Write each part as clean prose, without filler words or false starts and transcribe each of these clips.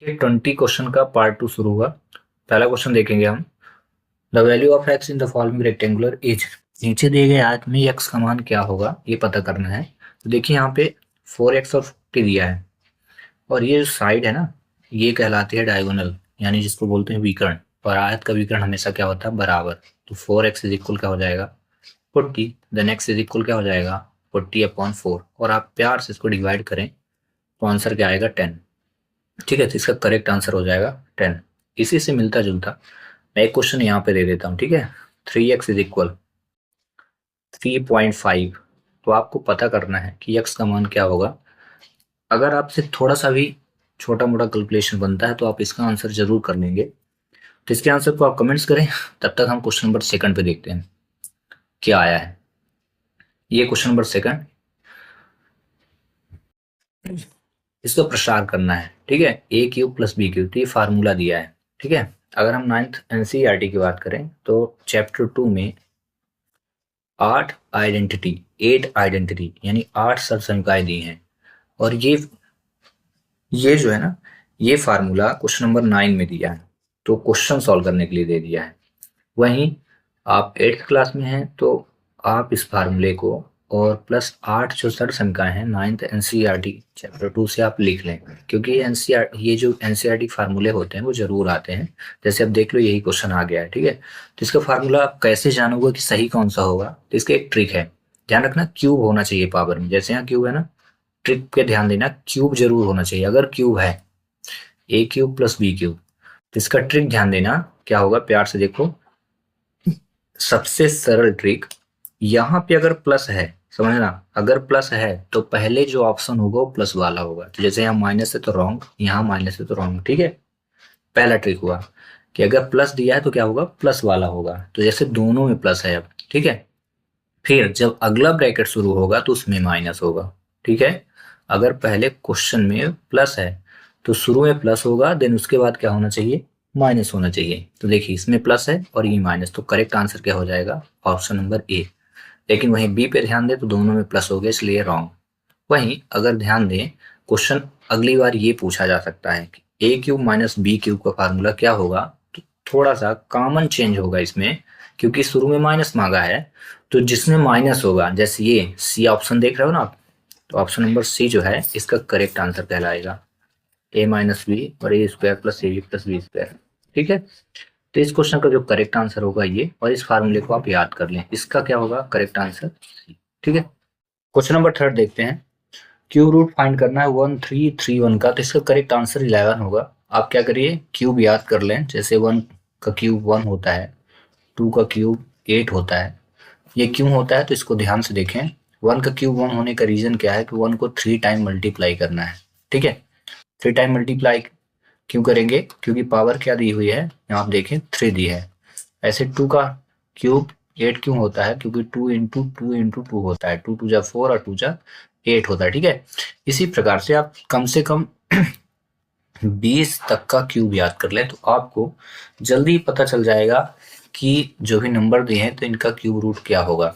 ये 20 क्वेश्चन का पार्ट 2 शुरू हुआ। पहला क्वेश्चन देखेंगे हम। The value of x in the following rectangular is. नीचे दिए गए आयत में एक्स का मान क्या होगा ये पता करना है। तो देखिए यहाँ पे 4x और 50 दिया है और ये जो साइड है ना ये कहलाती है डायगोनल, यानी जिसको बोलते हैं विकर्ण। और आयत का विकर्ण हमेशा क्या होता है, बराबर। तो 4x इज इक्वल क्या हो जाएगा, 40। देन x इज इक्वल क्या हो जाएगा, 40/4। और आप प्यार से इसको डिवाइड करें तो आंसर क्या आएगा, 10। ठीक है, तो इसका करेक्ट आंसर हो जाएगा 10। इसी से मिलता जुलता मैं एक क्वेश्चन यहाँ पे दे देता हूँ। ठीक है, 3x इज इक्वल 3.5। तो आपको पता करना है कि x का मान क्या होगा। अगर आपसे थोड़ा सा भी छोटा मोटा कैलकुलेशन बनता है तो आप इसका आंसर जरूर कर लेंगे। तो इसके आंसर को आप कमेंट्स करें, तब तक हम क्वेश्चन नंबर सेकंड पे देखते हैं क्या आया है। ये क्वेश्चन नंबर सेकंड, इसका प्रसार करना है। ठीक है, a³ + b³, तो ये फार्मूला दिया है। ठीक है, अगर हम 9th NCERT की बात करें तो चैप्टर 2 में 8 आइडेंटिटी यानी 8 सरसंघाएं दी हैं। और ये जो है ना, ये फार्मूला क्वेश्चन नंबर 9 में दिया है, तो क्वेश्चन सॉल्व करने के लिए दे दिया है। वहीं आप 8th क्लास में हैं तो आप इस फार्मूले को और प्लस 8 जो सर संख्याएं हैं 9th NCERT चैप्टर 2 से आप लिख लें, क्योंकि ये जो NCERT फार्मूले होते हैं वो जरूर आते हैं। जैसे अब देख लो यही क्वेश्चन आ गया है। ठीक है, तो इसका फार्मूला आप कैसे जानोगे कि सही कौन सा होगा, तो इसका एक ट्रिक है। ध्यान रखना, क्यूब होना चाहिए पावर में। जैसे यहाँ क्यूब है ना, ट्रिक पे ध्यान देना, क्यूब जरूर होना चाहिए। अगर क्यूब है a³ + b³, तो इसका ट्रिक ध्यान देना क्या होगा, प्यार से देखो। सबसे सरल ट्रिक, यहाँ पे अगर प्लस है, समझना, अगर प्लस है तो पहले जो ऑप्शन होगा वो प्लस वाला होगा। तो जैसे यहाँ माइनस है तो रॉन्ग, यहाँ माइनस है तो रॉन्ग। ठीक है, पहला ट्रिक हुआ कि अगर प्लस दिया है तो क्या होगा, प्लस वाला होगा। तो जैसे दोनों में प्लस है अब। ठीक है, फिर जब अगला ब्रैकेट शुरू होगा तो उसमें माइनस होगा। ठीक है, अगर पहले क्वेश्चन में प्लस है तो शुरू में प्लस होगा, देन उसके बाद क्या होना चाहिए, माइनस होना चाहिए। तो देखिए इसमें प्लस है और ये माइनस, तो करेक्ट आंसर क्या हो जाएगा, ऑप्शन नंबर ए। लेकिन वहीं बी पे ध्यान दें तो दोनों में प्लस हो गया, इसलिए रॉन्ग। वहीं अगर ध्यान दें, क्वेश्चन अगली बार ये पूछा जा सकता है कि a³ - b³ का फार्मूला क्या होगा। तो थोड़ा सा कॉमन चेंज होगा इसमें, क्योंकि शुरू में माइनस मांगा है। तो जिसमें माइनस होगा, जैसे ये सी ऑप्शन देख रहे हो ना आप, तो ऑप्शन नंबर सी जो है इसका करेक्ट आंसर कहलाएगा a - b और a² + ab + b²। ठीक है, तो इस क्वेश्चन का जो करेक्ट आंसर होगा ये, और इस फार्मूले को आप याद कर लें, इसका क्या होगा करेक्ट आंसर। ठीक है, क्वेश्चन नंबर थर्ड देखते हैं। क्यूब रूट फाइंड करना है 1331 का, तो इसका करेक्ट आंसर 11 होगा। आप क्या करिए, क्यूब याद कर लें। जैसे 1 का क्यूब 1 होता है, 2 का क्यूब 8 होता है। ये क्यों होता है तो इसको ध्यान से देखें। 1 का क्यूब 1 होने का रीजन क्या है कि 1 को 3 टाइम मल्टीप्लाई करना है। ठीक है, 3 टाइम मल्टीप्लाई क्यों करेंगे, क्योंकि पावर क्या दी हुई है, यहाँ आप देखें 3 दी है। ऐसे 2 का क्यूब 8 क्यों होता है, क्योंकि 2 × 2 × 2 होता है। 2 × 2 = 4 और 2 × 8 होता है। ठीक है, इसी प्रकार से आप कम से कम 20 तक का क्यूब याद कर लें तो आपको जल्दी पता चल जाएगा कि जो भी नंबर दिए हैं तो इनका क्यूब रूट क्या होगा।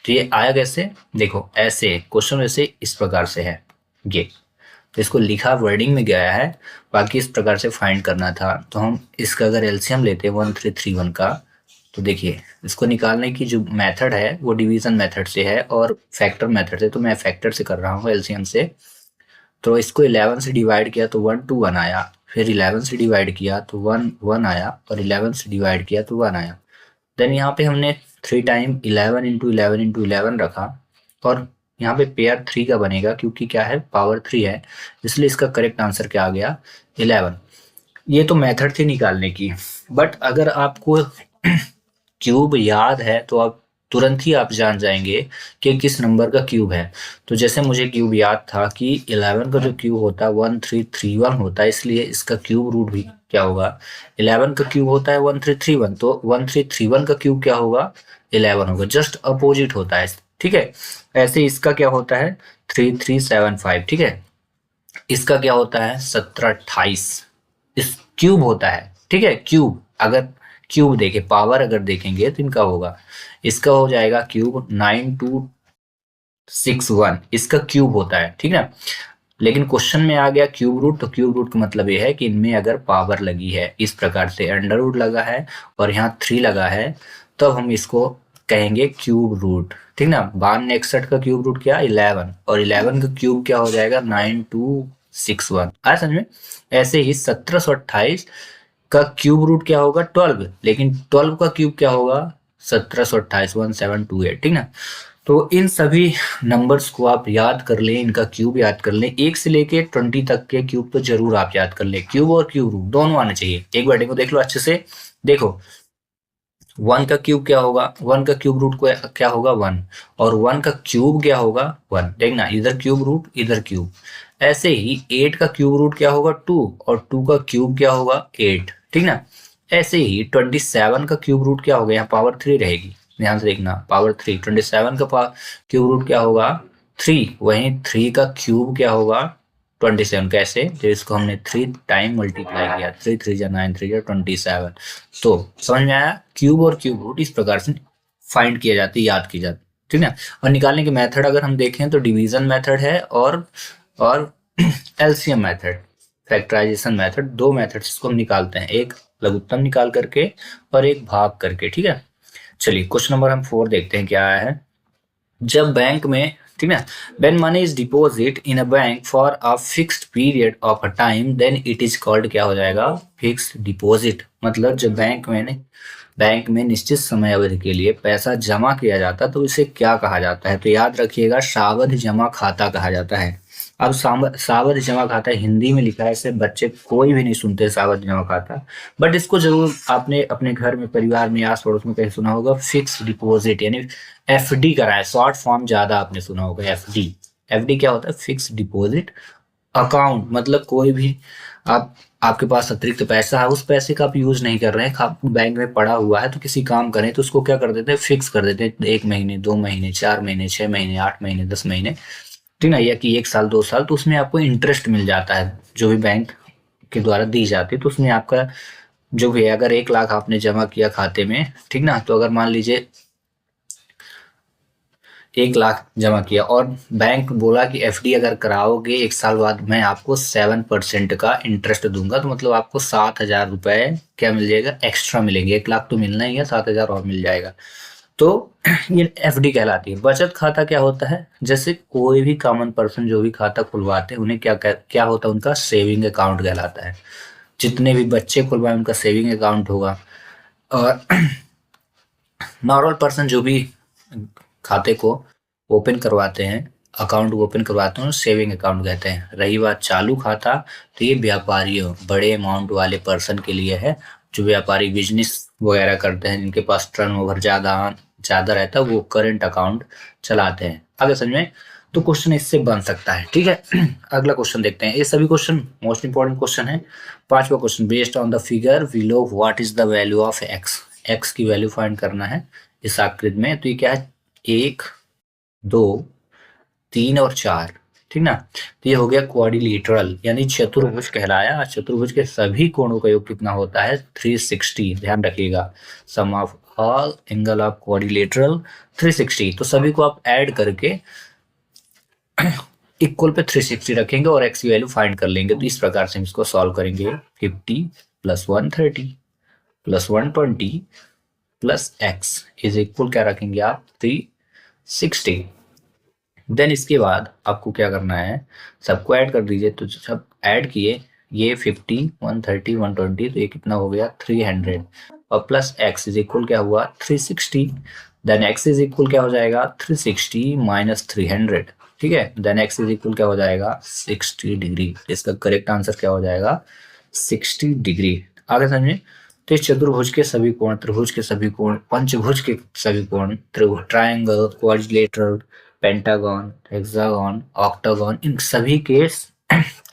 तो ये आया कैसे, देखो ऐसे क्वेश्चन वैसे इस प्रकार से है ये, तो इसको लिखा वर्डिंग में गया है, बाकी इस प्रकार से फाइंड करना था। तो हम इसका अगर एलसीएम लेते हैं 1331 का, तो देखिए इसको निकालने की जो मेथड है वो डिवीजन मेथड से है और फैक्टर मेथड से। तो मैं फैक्टर से कर रहा हूँ एलसीएम से। तो इसको 11 से डिवाइड किया तो 1 2 1 आया, फिर 11 से डिवाइड किया तो 1 1 आया, और 11 से डिवाइड किया तो 1 आया। देन यहाँ पे हमने 3 टाइम 11 × 11 × 11 रखा, और यहाँ पे पेयर 3 का बनेगा क्योंकि क्या है, पावर 3 है, इसलिए इसका करेक्ट आंसर क्या आ गया, 11। ये तो मेथड थी निकालने की, बट अगर आपको क्यूब याद है तो आप तुरंत ही आप जान जाएंगे कि किस नंबर का क्यूब है। तो जैसे मुझे क्यूब याद था कि 11 का जो क्यूब होता है 1331 होता है, इसलिए इसका क्यूब रूट भी क्या होगा, 11 का क्यूब होता है 1331, तो 1331 का क्यूब क्या होगा, 11 होगा। जस्ट अपोजिट होता है। ठीक है, ऐसे इसका क्या होता है 3375। ठीक है, इसका क्या होता है 1728, इस क्यूब होता है। ठीक है, क्यूब अगर क्यूब देखे, पावर अगर देखेंगे तो इनका होगा, इसका हो जाएगा क्यूब 9261, इसका क्यूब होता है। ठीक है, लेकिन क्वेश्चन में आ गया क्यूब रूट, तो क्यूब रूट का मतलब ये है कि इनमें अगर पावर लगी है, इस प्रकार से अंडर रूट लगा है और यहाँ 3 लगा है, तब हम इसको कहेंगे क्यूब रूट। ठीक ना। 6261 का क्यूब रूट क्या, 11, और 11 का क्यूब क्या हो जाएगा, 9261। आया समझ में। ऐसे ही 1728 का क्यूब रूट क्या होगा, 12, लेकिन 12 का क्यूब क्या होगा, 1728, 1728। ठीक ना। तो इन सभी नंबर्स को आप याद कर लें, इनका क्यूब याद कर लें, 1 से लेके 20 तक के क्यूब तो जरूर आप याद कर लें। क्यूब और क्यूब रूट दोनों आने चाहिए। एक बार को देख लो अच्छे से। देखो 1 का क्यूब क्या होगा, 1 का क्यूब रूट को क्या होगा 1, और 1 का क्यूब क्या होगा 1। देखना इधर क्यूब रूट इधर क्यूब। ऐसे ही 8 का क्यूब रूट क्या होगा 2, और 2 का क्यूब क्या होगा 8। ठीक ना। ऐसे ही 27 का क्यूब रूट क्या होगा, यहाँ पावर 3 रहेगी, ध्यान से देखना, पावर 3। 27 का क्यूब रूट क्या होगा 3, वहीं 3 का क्यूब क्या होगा 27। कैसे, जो इसको हमने 3 टाइम मल्टीप्लाई किया, 3 3 जा 9, 3 जा 27। तो समझ में आया, क्यूब और क्यूब रूट इस प्रकार से फाइंड किया जाता है, याद की जाती है। ठीक है। और निकालने के मेथड अगर हम देखें तो डिवीजन मेथड है और एलसीएम मेथड, फैक्टराइजेशन मेथड, दो मेथड इसको हम निकालते हैं, एक लघुत्तम निकाल करके और एक भाग करके। ठीक है। चलिए क्वेश्चन नंबर हम 4 देखते हैं क्या आया है। जब बैंक में, ठीक है, when money is deposit in a bank for a fixed period of a time then it is called, क्या हो जाएगा, फिक्स्ड डिपॉजिट। मतलब जब बैंक में निश्चित समय अवधि के लिए पैसा जमा किया जाता है तो इसे क्या कहा जाता है, तो याद रखिएगा सावधि जमा खाता कहा जाता है। अब सावधि जमा खाता हिंदी में लिखा है, इसे बच्चे कोई भी नहीं सुनते सावधि जमा खाता, बट इसको जरूर आपने अपने घर में, परिवार में, आस पड़ोस में कहीं सुना होगा, फिक्स डिपॉजिट यानी एफडी करा है, शॉर्ट फॉर्म ज्यादा आपने सुना होगा एफडी। एफडी क्या होता है, फिक्स डिपॉजिट अकाउंट। मतलब कोई भी आपके पास अतिरिक्त पैसा है, उस पैसे का आप यूज नहीं कर रहे हैं, बैंक में पड़ा हुआ है, तो किसी काम करें तो उसको क्या कर देते हैं, फिक्स कर देते हैं, 1 महीने 2 महीने 4 महीने 6 महीने 8 महीने 10 महीने, ठीक ना, या कि 1 साल 2 साल, तो उसमें आपको इंटरेस्ट मिल जाता है जो भी बैंक के द्वारा दी जाती है। तो उसमें आपका जो भी है, अगर 1 लाख आपने जमा किया खाते में, ठीक ना, तो अगर मान लीजिए 1 लाख जमा किया और बैंक बोला कि एफडी अगर कराओगे 1 साल बाद मैं आपको 7% का इंटरेस्ट दूंगा, तो मतलब आपको 7,000 रुपए क्या मिल जाएगा, एक्स्ट्रा मिलेंगे। 1 लाख तो मिलना ही है, 7,000 और मिल जाएगा। तो ये एफडी कहलाती है। बचत खाता क्या होता है, जैसे कोई भी कॉमन पर्सन जो भी खाता खुलवाते हैं उन्हें क्या होता है, उनका सेविंग अकाउंट कहलाता है। जितने भी बच्चे खुलवाए उनका सेविंग अकाउंट होगा, और नॉर्मल पर्सन जो भी खाते को ओपन करवाते हैं, अकाउंट ओपन करवाते हैं, सेविंग अकाउंट कहते हैं। रही बात चालू खाता, तो ये व्यापारियों, बड़े अमाउंट वाले पर्सन के लिए है, जो व्यापारी बिजनेस वगैरह करते हैं, जिनके पास टर्नओवर ज्यादा रहता है, वो करंट अकाउंट चलाते हैं। आगे समझ में, तो क्वेश्चन इससे बन सकता है। ठीक है। अगला क्वेश्चन देखते हैं। ये सभी क्वेश्चन मोस्ट इंपॉर्टेंट क्वेश्चन है। 5वां question, based on the figure below what is the value of x. X की वैल्यू फाइंड करना है इस आकृति में। तो ये क्या है, 1 2 3 और 4, ठीक ना। तो ये हो गया क्वाड्रिलेटरल यानी चतुर्भुज कहलाया। चतुर्भुज के सभी कोणों का योग कितना होता है, 360। ध्यान रखिएगा, sum of all angle of quadrilateral 360। तो सभी को आप ऐड करके इक्वल पे 360 रखेंगे और एक्स की वैल्यू फाइंड कर लेंगे। तो इस प्रकार से हम इसको सॉल्व करेंगे। 50 + 130 + 120 प्लस एक्स इज इक्वल क्या रखेंगे आप, 360। देन इसके बाद आपको क्या करना है, सबको ऐड कर दीजिए। तो सब ऐड किए, ये 50 130 120, तो ये कितना हो गया 300, और प्लस एक्स इज इक्वल क्या हुआ 360। देन एक्स इज इक्वल क्या हो जाएगा 360 - 300, ठीक है। देन एक्स इज इक्वल क्या हो जाएगा 60 डिग्री। इसका करेक्ट आंसर क्या हो जाएगा 60 डिग्री। आगे समझे। तो इस चतुर्भुज के सभी कोण, त्रिभुज के सभी कोण, पंचभुज के सभी कोण, triangle, quadrilateral, pentagon, hexagon, octagon, इन सभी के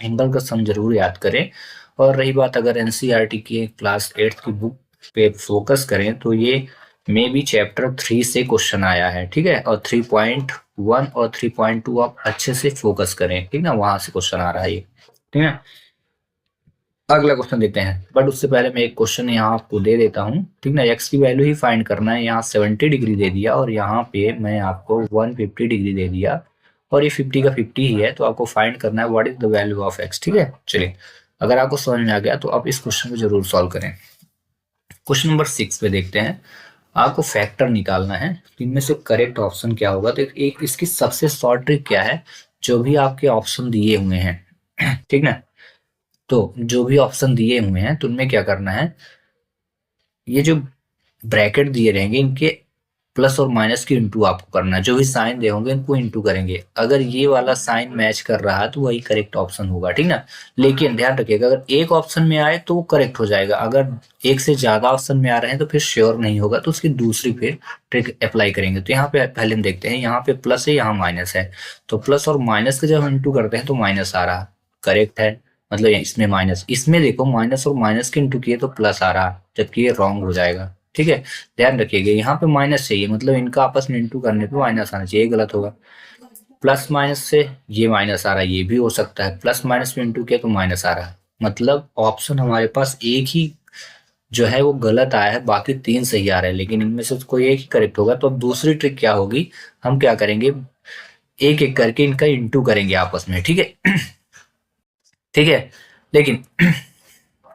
एंगल का सम जरूर याद करें। और रही बात अगर एनसीईआरटी की क्लास 8 की बुक पे फोकस करें तो ये मे बी चैप्टर 3 से क्वेश्चन आया है, ठीक है। और 3.1 और 3.2 आप अच्छे से फोकस करें, ठीक ना, वहां से क्वेश्चन आ रहा है ये, ठीक है। अगला क्वेश्चन देते हैं, बट उससे पहले मैं एक क्वेश्चन यहाँ आपको दे देता हूँ, ठीक ना। एक्स की वैल्यू ही फाइंड करना है। यहाँ 70 डिग्री दे दिया और यहाँ पे मैं आपको 150 डिग्री दे दिया, और ये 50 का 50 ही है, तो आपको फाइंड करना है what is the value of x। ठीक है, चलिए अगर आपको समझ में आ गया तो आप इस क्वेश्चन को जरूर सॉल्व करें। क्वेश्चन नंबर 6 पे देखते हैं, आपको फैक्टर निकालना है, इनमें से करेक्ट ऑप्शन क्या होगा। तो एक इसकी सबसे शॉर्ट ट्रिक क्या है, जो भी आपके ऑप्शन दिए हुए हैं ठीक ना, तो जो भी ऑप्शन दिए हुए हैं तो उनमें क्या करना है, ये जो ब्रैकेट दिए रहेंगे इनके प्लस और माइनस की इंटू आपको करना है, जो भी साइन दे होंगे इनको इंटू करेंगे। अगर ये वाला साइन मैच कर रहा है तो वही करेक्ट ऑप्शन होगा, ठीक ना। लेकिन ध्यान रखिएगा, अगर एक ऑप्शन में आए तो वो करेक्ट हो जाएगा, अगर एक से ज्यादा ऑप्शन में आ रहे हैं तो फिर श्योर नहीं होगा, तो उसकी दूसरी फिर ट्रिक अप्लाई करेंगे। तो यहाँ पे पहले हम देखते हैं, यहाँ पे प्लस है यहाँ माइनस है, तो प्लस और माइनस का जब हम इंटू करते हैं तो माइनस आ रहा, करेक्ट है। मतलब इसमें माइनस, इसमें देखो माइनस और माइनस के इंटू किए तो प्लस आ रहा, जबकि ये रॉन्ग हो जाएगा, ठीक है। ध्यान रखिएगा यहाँ पे माइनस चाहिए, मतलब इनका आपस में इंटू करने पे माइनस आना चाहिए, गलत होगा। प्लस माइनस से ये माइनस आ रहा है, ये भी हो सकता है, प्लस माइनस में इंटू किया तो माइनस आ रहा है, मतलब ऑप्शन हमारे पास एक ही जो है वो गलत आया है, बाकी तीन सही आ रहे हैं, लेकिन इनमें से कोई एक ही करेक्ट होगा। तो अब दूसरी ट्रिक क्या होगी, हम क्या करेंगे, एक एक करके इनका इंटू करेंगे आपस में, ठीक है ठीक है। लेकिन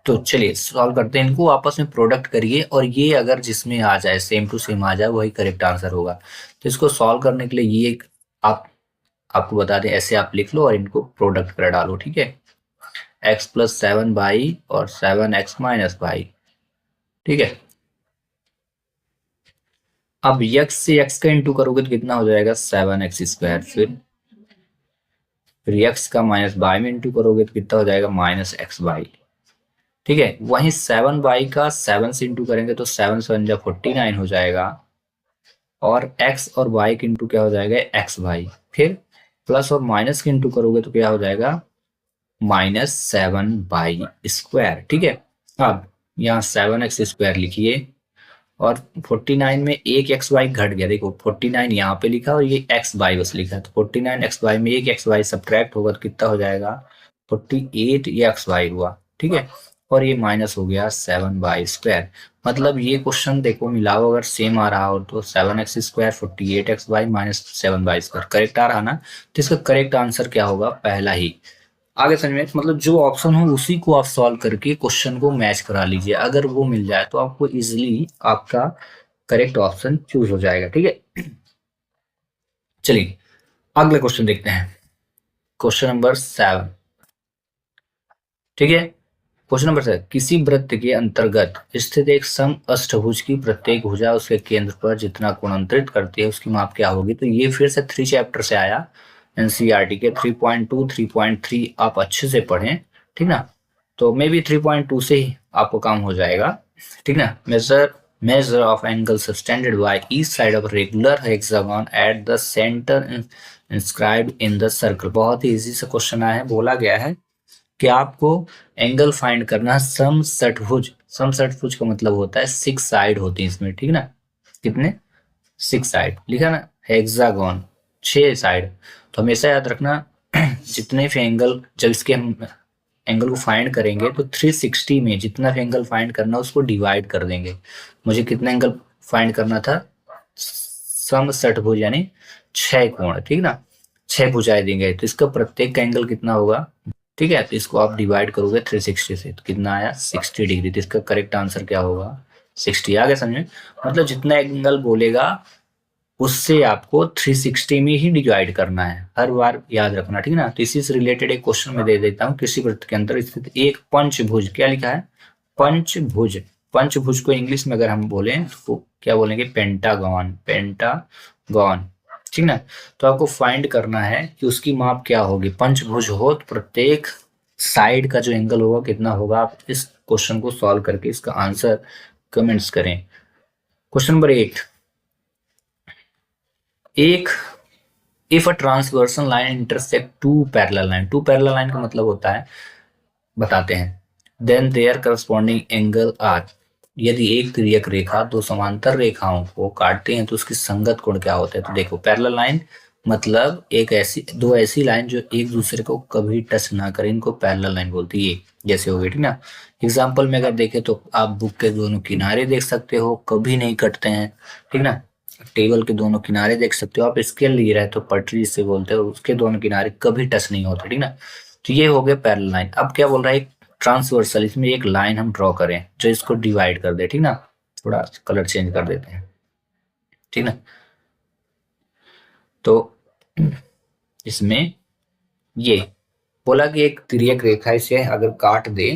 तो चलिए सॉल्व करते हैं, इनको आपस में प्रोडक्ट करिए और ये अगर जिसमें आ जाए सेम टू सेम आ जाए वही करेक्ट आंसर होगा। तो इसको सॉल्व करने के लिए ये एक आप आपको बता दें, ऐसे आप लिख लो और इनको प्रोडक्ट कर डालो, ठीक है। x प्लस 7y और 7x माइनस वाई, ठीक है। अब x से x का इंटू करोगे तो कितना हो जाएगा 7x², फिर x का माइनस बाई में इंटू करोगे तो कितना हो जाएगा -x/, ठीक है। वहीं 7y का 7 से इंटू करेंगे तो 7 7 जा 49 हो जाएगा, और x और y के इंटू क्या हो जाएगा x/, फिर प्लस और माइनस के इंटू करोगे तो क्या हो जाएगा -7y², ठीक है। अब यहाँ 7x² लिखिए और 49 में एक xy घट गया, देखो 49 यहाँ पे लिखा और ये xy बस लिखा है, तो 49xy में एक xy सब्ट्रैक्ट होगा तो कितना हो जाएगा 48 ये xy हुआ, ठीक है। और ये माइनस हो गया 7y², मतलब ये क्वेश्चन देखो मिलाओ, अगर सेम आ रहा हो तो 7x² 48xy minus 7y², correct आ रहा ना। तो इसका करेक्ट आंसर क्या होगा, पहला ही। आगे समझ में, मतलब जो ऑप्शन हो उसी को आप सॉल्व करके क्वेश्चन को मैच करा लीजिए, अगर वो मिल जाए तो आपको इजीली आपका करेक्ट ऑप्शन चूज हो जाएगा, ठीक है। चलिए अगला क्वेश्चन देखते हैं, क्वेश्चन नंबर 7, ठीक है। क्वेश्चन नंबर 7, किसी वृत्त के अंतर्गत स्थित एक सम अष्टभुज की प्रत्येक भुजा उसके केंद्र पर जितना कोणांतरित करती है उसकी माप क्या होगी। तो ये फिर से 3 चैप्टर से आया, एनसीईआरटी के 3.2 3.3 आप अच्छे से पढ़ें, ठीक ना। तो मे बी 3.2 से ही आपको काम हो जाएगा, ठीक ना। Measure of angle subtended by each side of regular hexagon at the centre inscribed in the circle. बहुत ही इजी से क्वेश्चन आया है, बोला गया है कि आपको एंगल फाइंड करना है समषटभुज। समषटभुज का मतलब होता है 6 साइड होती है इसमें, ठीक ना। कितने 6 साइड लिखा ना, हेक्सागन 6 साइड। तो हमेशा याद रखना जितने भी एंगल, जब इसके हम एंगल को फाइंड करेंगे तो 360 में जितना भी एंगल फाइंड करना उसको डिवाइड कर देंगे। मुझे कितना एंगल फाइंड करना था, समषटभुज यानी 6 कोण, ठीक ना, 6 भुजाएं देंगे, तो इसका प्रत्येक का एंगल कितना होगा, ठीक है। तो इसको आप डिवाइड करोगे 360 से तो कितना आया 60 डिग्री, तो इसका करेक्ट आंसर क्या होगा 60। आगे समझे, मतलब जितना एंगल बोलेगा उससे आपको 360 में ही डिवाइड करना है, हर बार याद रखना, ठीक ना। तो इसी से रिलेटेड एक क्वेश्चन में दे देता हूँ, किसी वृत्त के अंदर स्थित एक पंचभुज, क्या लिखा है पंचभुज। पंचभुज को इंग्लिश में अगर हम बोले तो क्या बोलेंगे पेंटागन, पेंटागन, ठीक ना। तो आपको फाइंड करना है कि उसकी माप क्या होगी, पंचभुज हो तो प्रत्येक साइड का जो एंगल होगा कितना होगा। आप इस क्वेश्चन को सॉल्व करके इसका आंसर कमेंट्स करें। क्वेश्चन नंबर 8, एक if a transversal line intersect two parallel line, two parallel line का मतलब होता है, बताते हैं, then their corresponding angle are, यदि एक तिर्यक रेखा दो समांतर रेखाओं को काटते हैं तो उसकी संगत कोण क्या होता है। तो देखो पैरेलल लाइन मतलब एक ऐसी दो ऐसी लाइन जो एक दूसरे को कभी टच ना करें, इनको पैरेलल लाइन बोलती है, जैसे हो गई, ठीक ना। एग्जाम्पल में अगर देखें तो आप बुक के दोनों किनारे देख सकते हो, कभी नहीं कटते हैं, ठीक ना। टेबल के दोनों किनारे देख सकते हो आप, स्केल लिए रहे तो पटरी जिसे बोलते हो, उसके दोनों किनारे कभी टच नहीं होते, ठीक ना। तो ये हो गया पैरेलल लाइन। अब क्या बोल रहा है, ट्रांसवर्सल, इसमें एक लाइन हम ड्रॉ करें जो इसको डिवाइड कर दे, ठीक ना। थोड़ा कलर चेंज कर देते हैं, ठीक ना। तो इसमें ये बोला कि एक तिर्यक रेखा इसे अगर काट दे,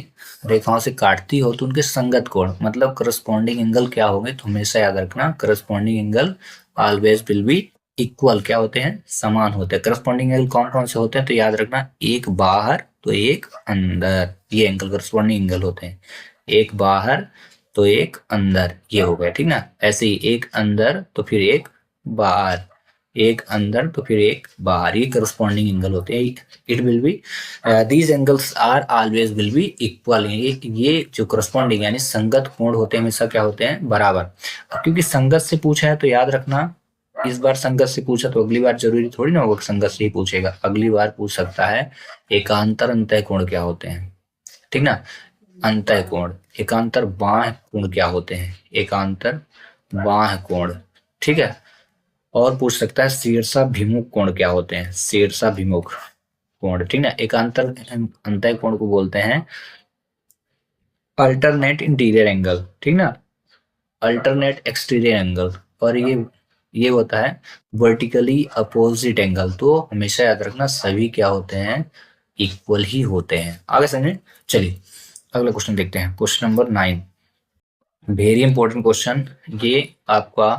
रेखाओं से काटती हो तो उनके संगत कोण मतलब करस्पॉन्डिंग एंगल क्या होंगे, तो हमेशा याद रखना corresponding angle always will be equal, क्या होते हैं, समान होते हैं। करस्पॉन्डिंग एंगल कौन कौन से होते हैं, तो याद रखना एक बाहर तो एक अंदर, ये एंगल करस्पॉन्डिंग एंगल होते हैं। एक बाहर तो एक अंदर, ये हो गया, ठीक ना। ऐसे ही एक अंदर तो फिर एक बाहर, एक अंदर तो फिर एक बाहर, ये करस्पॉन्डिंग एंगल होते हैं। It will be these angles are always will be equal, ये जो करस्पॉन्डिंग यानी संगत कोण होते हैं हमेशा क्या होते हैं, बराबर। क्योंकि संगत से पूछा है तो याद रखना, इस बार संगत से पूछा तो अगली बार जरूरी थोड़ी ना होगा संगत से ही पूछेगा, अगली बार पूछ सकता है एकांतर अंतः कोण क्या होते हैं, ठीक ना। अंतः कोण, एकांतर बाह्य कोण क्या होते हैं, एकांतर बाह्य कोण, ठीक है। और पूछ सकता है शीर्षाभिमुख कोण क्या होते हैं, शीर्षाभिमुख कोण, ठीक ना। एकांतर अंतः कोण को बोलते हैं अल्टरनेट इंटीरियर एंगल, ठीक ना, अल्टरनेट एक्सटीरियर एंगल। और ये होता है वर्टिकली अपोजिट एंगल। तो हमेशा याद रखना सभी क्या होते हैं, इक्वल ही होते हैं। आगे समझे, चलिए अगला क्वेश्चन देखते हैं, question number 9, very important question. ये आपका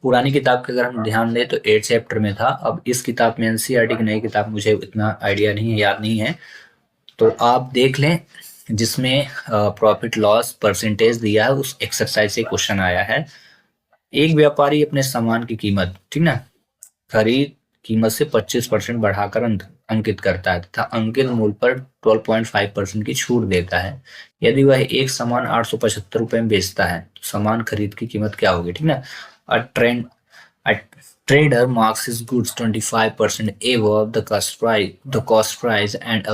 पुरानी किताब के अगर हम ध्यान दें तो 8 चैप्टर में था, अब इस किताब में एनसीईआरटी की नई किताब मुझे इतना आइडिया नहीं है, याद नहीं है, तो आप देख लें जिसमें प्रॉफिट लॉस परसेंटेज दिया है, उस एक्सरसाइज से क्वेश्चन आया है। एक व्यापारी अपने सामान की कीमत, ठीक ना, खरीद कीमत से 25% बढ़ाकर अंकित करता है तथा अंकित मूल्य पर 12.5% की छूट देता है। यदि वह एक सामान 875 रुपए में बेचता है तो समान खरीद की कीमत क्या होगी, ठीक ना। A trend A trader marks his goods 25% above the cost price and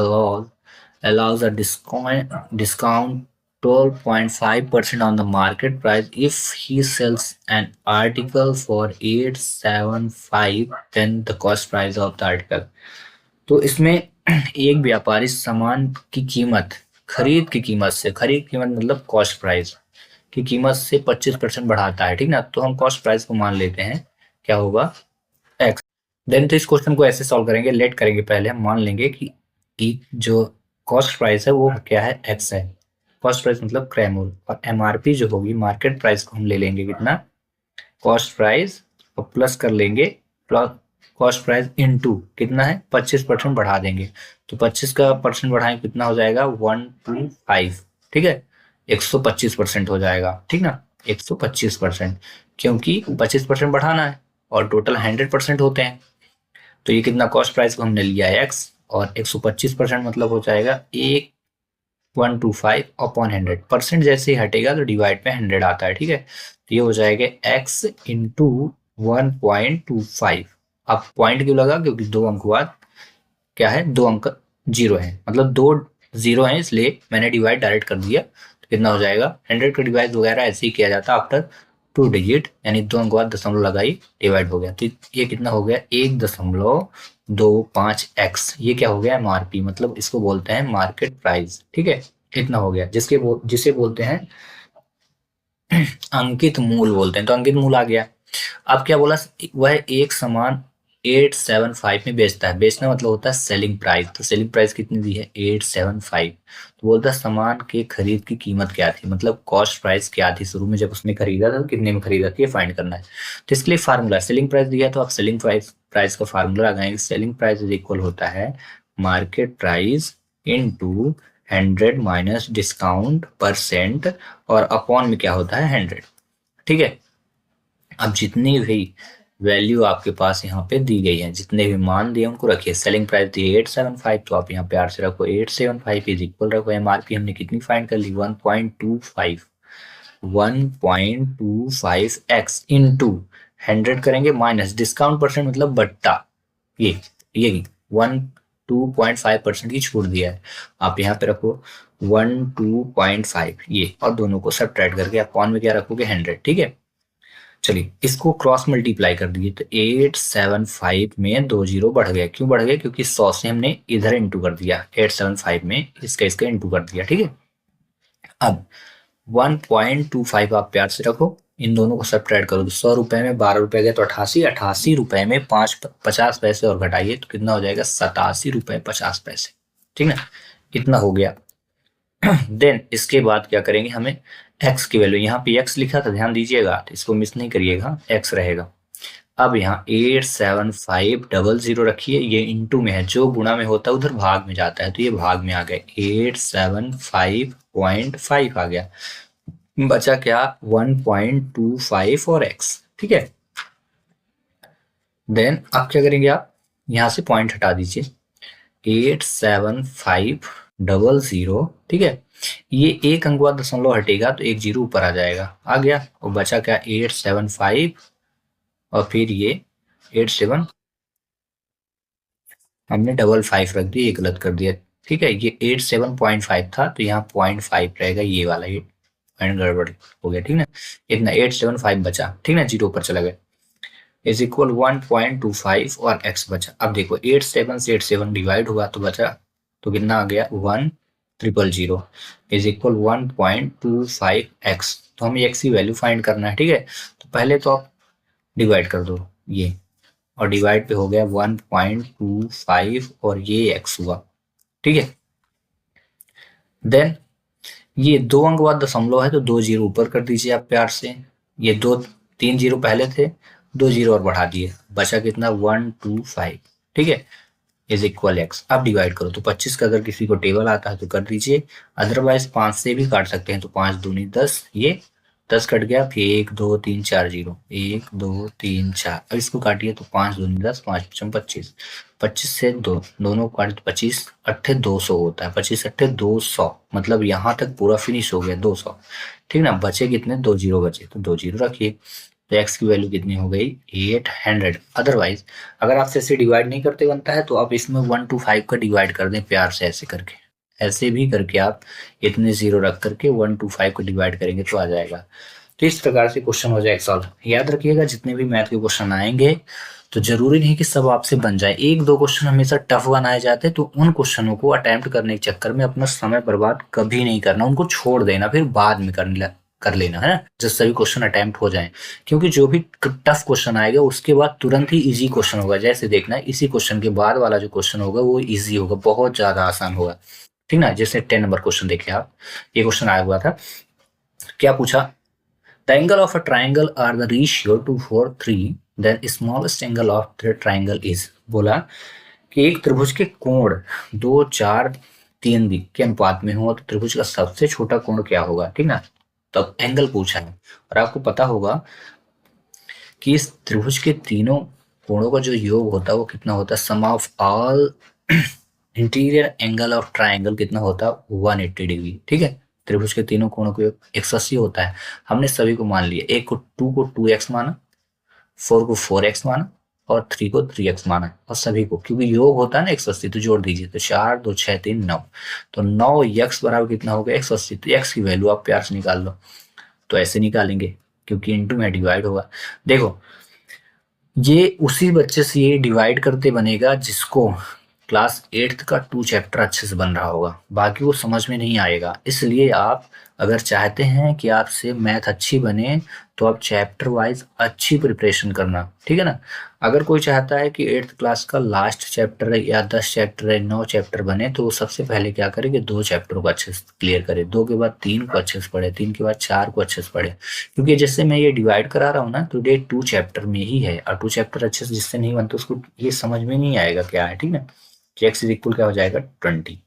allows a discount 12.5% on the market price. If he sells an article for 875, then the cost price of the article. तो इसमें एक व्यापारी सामान की कीमत, खरीद कीमत मतलब कॉस्ट प्राइस की कीमत से 25% बढ़ाता है, ठीक ना। तो हम कॉस्ट प्राइस को मान लेते हैं क्या होगा, एक्स। देन तो इस क्वेश्चन को ऐसे सॉल्व करेंगे, लेट करेंगे, पहले हम मान लेंगे कि जो कॉस्ट प्राइस है वो क्या है, एक्स है। कॉस्ट प्राइस मतलब क्रय मूल्य, और एमआरपी जो होगी मार्केट प्राइस को हम ले लेंगे कितना, कॉस्ट प्राइस, और प्लस कर लेंगे प्लस कॉस्ट प्राइस इनटू कितना है 25% बढ़ा देंगे, तो 25 का परसेंट बढ़ाएं कितना हो जाएगा 125, ठीक है, 125% हो जाएगा, ठीक ना, 125%, क्योंकि 25% बढ़ाना है और टोटल 100% होते हैं। तो ये कितना कॉस्ट प्राइस को हमने लिया है एक्स, और 125% मतलब हो जाएगा 125 अपॉन 100%, जैसे ही हटेगा तो डिवाइड पे 100 आता है, ठीक है। तो ये हो जाएगा x इंटू 1.25। अब पॉइंट क्यों लगा, क्योंकि दो अंक बाद क्या है, दो अंक जीरो है, मतलब दो जीरो है, इसलिए मैंने डिवाइड डायरेक्ट कर दिया। तो कितना हो जाएगा, 100 का डिवाइड वगैरह ऐसे ही किया जाता है आफ्टर 2 डिजिट, यानी दो अंक बाद दशमलव लगाई डिवाइड हो गया। तो ये कितना हो गया 1.25x, ये क्या हो गया एमआरपी, मतलब इसको बोलते हैं मार्केट प्राइस, ठीक है। इतना हो गया जिसे बोलते हैं अंकित मूल बोलते हैं, तो अंकित मूल आ गया। अब क्या बोला, वह एक सामान 875 में बेचता है, बेचना मतलब होता है सेलिंग प्राइस, तो सेलिंग प्राइस कितनी दी है 875, तो बोलता है सामान के खरीद की कीमत क्या थी, मतलब कॉस्ट प्राइस क्या थी शुरू में जब उसने खरीदा था, तो कितने में खरीदा था ये फाइंड करना है। तो इसके लिए फार्मूला सेलिंग प्राइस दिया है, तो आप सेलिंग प्राइस का फार्मूला लगाएंगे, सेलिंग प्राइस इज इक्वल होता है market price into 100 minus discount percent, और अपॉन में क्या होता है 100, ठीक है। अब जितनी भी वैल्यू आपके पास यहाँ पे दी गई है, जितने भी मान दिए उनको रखिए। सेलिंग प्राइस दी 875, तो आप यहाँ पे आर से रखो 875 इज इक्वल रखो, एमआरपी हमने कितनी फाइंड कर ली 1.25x इंटू 100 करेंगे माइनस डिस्काउंट परसेंट मतलब बट्टा, ये 1 2.5% की छूट दिया है। आप यहाँ पे रखो 1 2.5 ये, और दोनों को सब्ट्रैक्ट करके आप कॉन में क्या रखोगे 100, ठीक है। चलिए इसको क्रॉस मल्टीप्लाई कर दिए तो 875 में 2 जीरो बढ़ गया। क्यों बढ़ गया? क्योंकि 100 से हमने इधर इंटू कर दिया, 875 में इसका इंटू कर दिया, ठीक है। अब 1.25 आप प्यार से रखो, इन दोनों को सब्ट्रैक्ट करो तो 100 रुपए में 12 रुपए गए तो 88, 88 रुपए में 50 पैसे और घटाइए तो कितना हो जाएगा? 87 रुपए 50 पैसे, ठीक ना। इतना हो गया। देन इसके बाद क्या करेंगे, हमें x की वैल्यू, यहाँ पे x लिखा था ध्यान दीजिएगा, तो इसको मिस नहीं करिएगा, x रहेगा। अब यहाँ 87500 रखिए, ये इंटू में है, जो गुणा में होता है उधर भाग में जाता है, तो ये भाग में आ गया, 875.5 आ गया। बचा क्या? 1.25 और x, ठीक है। देन अब क्या करेंगे, आप यहाँ से पॉइंट हटा दीजिए, 87500, ठीक है। ये एक अंक बाद दशमलव हटेगा तो एक जीरो ऊपर आ जाएगा, आ गया। और बचा क्या? 875 और फिर ये 87, हमने 55 रख दिया, ये गलत कर दिया, ठीक है। ये 87.5 था तो यहाँ 0.5 रहेगा, ये वाला, ये पॉइंट गड़बड़ हो गया, ठीक ना। इतना 875 बचा, ठीक ना, जीरो ऊपर चला गया, इज इक्वल 1.25 और x बचा। अब देखो 87 से 87 डिवाइड हुआ तो बचा, तो कितना आ गया? 1000 इज इक्वल 1.25x। तो हमें x की वैल्यू फाइंड करना है, ठीक है। तो पहले तो आप डिवाइड कर दो ये, और डिवाइड पे हो गया 1.25 और ये x हुआ, ठीक है। देन ये दो अंक बाद दशमलव है तो 2 जीरो ऊपर कर दीजिए आप प्यार से, ये 3 जीरो पहले थे, 2 जीरो और बढ़ा दिए, बचा कितना? 125, ठीक है, इज इक्वल x। अब डिवाइड करो तो 25 का अगर किसी को टेबल आता है तो कर दीजिए, अदरवाइज 5 से भी काट सकते हैं, तो 5 दूनी 10, ये 10 कट गया, फिर 1 2 3 4 जीरो, 1 2 3 4, अब इसको काटिए तो 5 दूनी 10, 5 पचम 25, 25 से दोनों को काटे तो 25 अट्ठे 200 होता है, 25 अट्ठे 200, मतलब यहाँ तक पूरा फिनिश हो गया 200, ठीक ना। बचे कितने? 2 जीरो बचे, तो 2 जीरो रखिए, तो x की वैल्यू कितनी हो गई? 800। अदरवाइज अगर आपसे ऐसे डिवाइड नहीं करते बनता है तो आप इसमें 1 to 5 का डिवाइड कर दें प्यार से, ऐसे करके, ऐसे भी करके आप इतने जीरो रख करके 1 to 5 को डिवाइड करेंगे तो आ जाएगा। तो इस प्रकार से क्वेश्चन हो जाएगा सॉल्व। याद रखिएगा जितने भी मैथ के क्वेश्चन आएंगे तो जरूरी नहीं कि सब आपसे बन जाए, एक दो क्वेश्चन हमेशा टफ बनाए जाते हैं, तो उन क्वेश्चनों को अटेम्प्ट करने के चक्कर में अपना समय बर्बाद कभी नहीं करना, उनको छोड़ देना, फिर बाद में कर लेना है ना, जब सभी क्वेश्चन अटेम्प्ट हो जाएं। क्योंकि जो भी टफ क्वेश्चन आएगा उसके बाद तुरंत ही इजी क्वेश्चन होगा, जैसे देखना इसी क्वेश्चन के बाद वाला जो क्वेश्चन होगा वो इजी होगा, बहुत ज्यादा आसान होगा, ठीक ना। जैसे 10 नंबर क्वेश्चन देखिए आप, ये क्वेश्चन आया हुआ था, क्या पूछा? The angle of a triangle are the ratio 2 4 3, then smallest angle of the triangle is. बोला कि एक त्रिभुज के कोण 2 4 3 के अनुपात में हो तो त्रिभुज का सबसे छोटा कोण क्या होगा, ठीक ना। तब एंगल पूछा है, और आपको पता होगा कि इस त्रिभुज के तीनों कोणों का जो योग होता है वो कितना होता है? Sum of all interior angle of triangle कितना होता है? 180 डिग्री, ठीक है। त्रिभुज के तीनों कोणों का योग 180 होता है। हमने सभी को मान लिया, एक को 2 को 2x माना, 4 को 4x माना, और 3 को 3x माना, और सभी को, क्योंकि योग होता है ना 180, तो जोड़ दीजिए, तो 4 2 6 3 9, तो 9x बराबर कितना होगा? 180। तो x की वैल्यू आप प्यार से निकाल लो, तो ऐसे निकालेंगे क्योंकि इंटू में डिवाइड होगा। देखो ये उसी बच्चे से ये डिवाइड करते बनेगा जिसको क्लास 8th का 2 चैप्टर अच्छे से बन रहा होगा, बाकी वो समझ में नहीं आएगा। इसलिए आप अगर चाहते हैं कि आपसे मैथ अच्छी बने तो आप चैप्टर वाइज अच्छी प्रिपरेशन करना, ठीक है ना। अगर कोई चाहता है कि 8th क्लास का लास्ट चैप्टर या 10 चैप्टर या 9 चैप्टर बने तो वो सबसे पहले क्या करे कि 2 चैप्टरों को अच्छे से क्लियर करे, 2 के बाद 3 को अच्छे से पढ़े, 3 के बाद 4 को अच्छे से पढ़े, क्योंकि जैसे मैं ये डिवाइड करा रहा हूँ ना तो ये 2 चैप्टर में ही है, और 2 चैप्टर अच्छे से जिससे नहीं बनते उसको ये समझ में नहीं आएगा क्या है, ठीक है। x इज इक्वल क्या हो जाएगा? 20,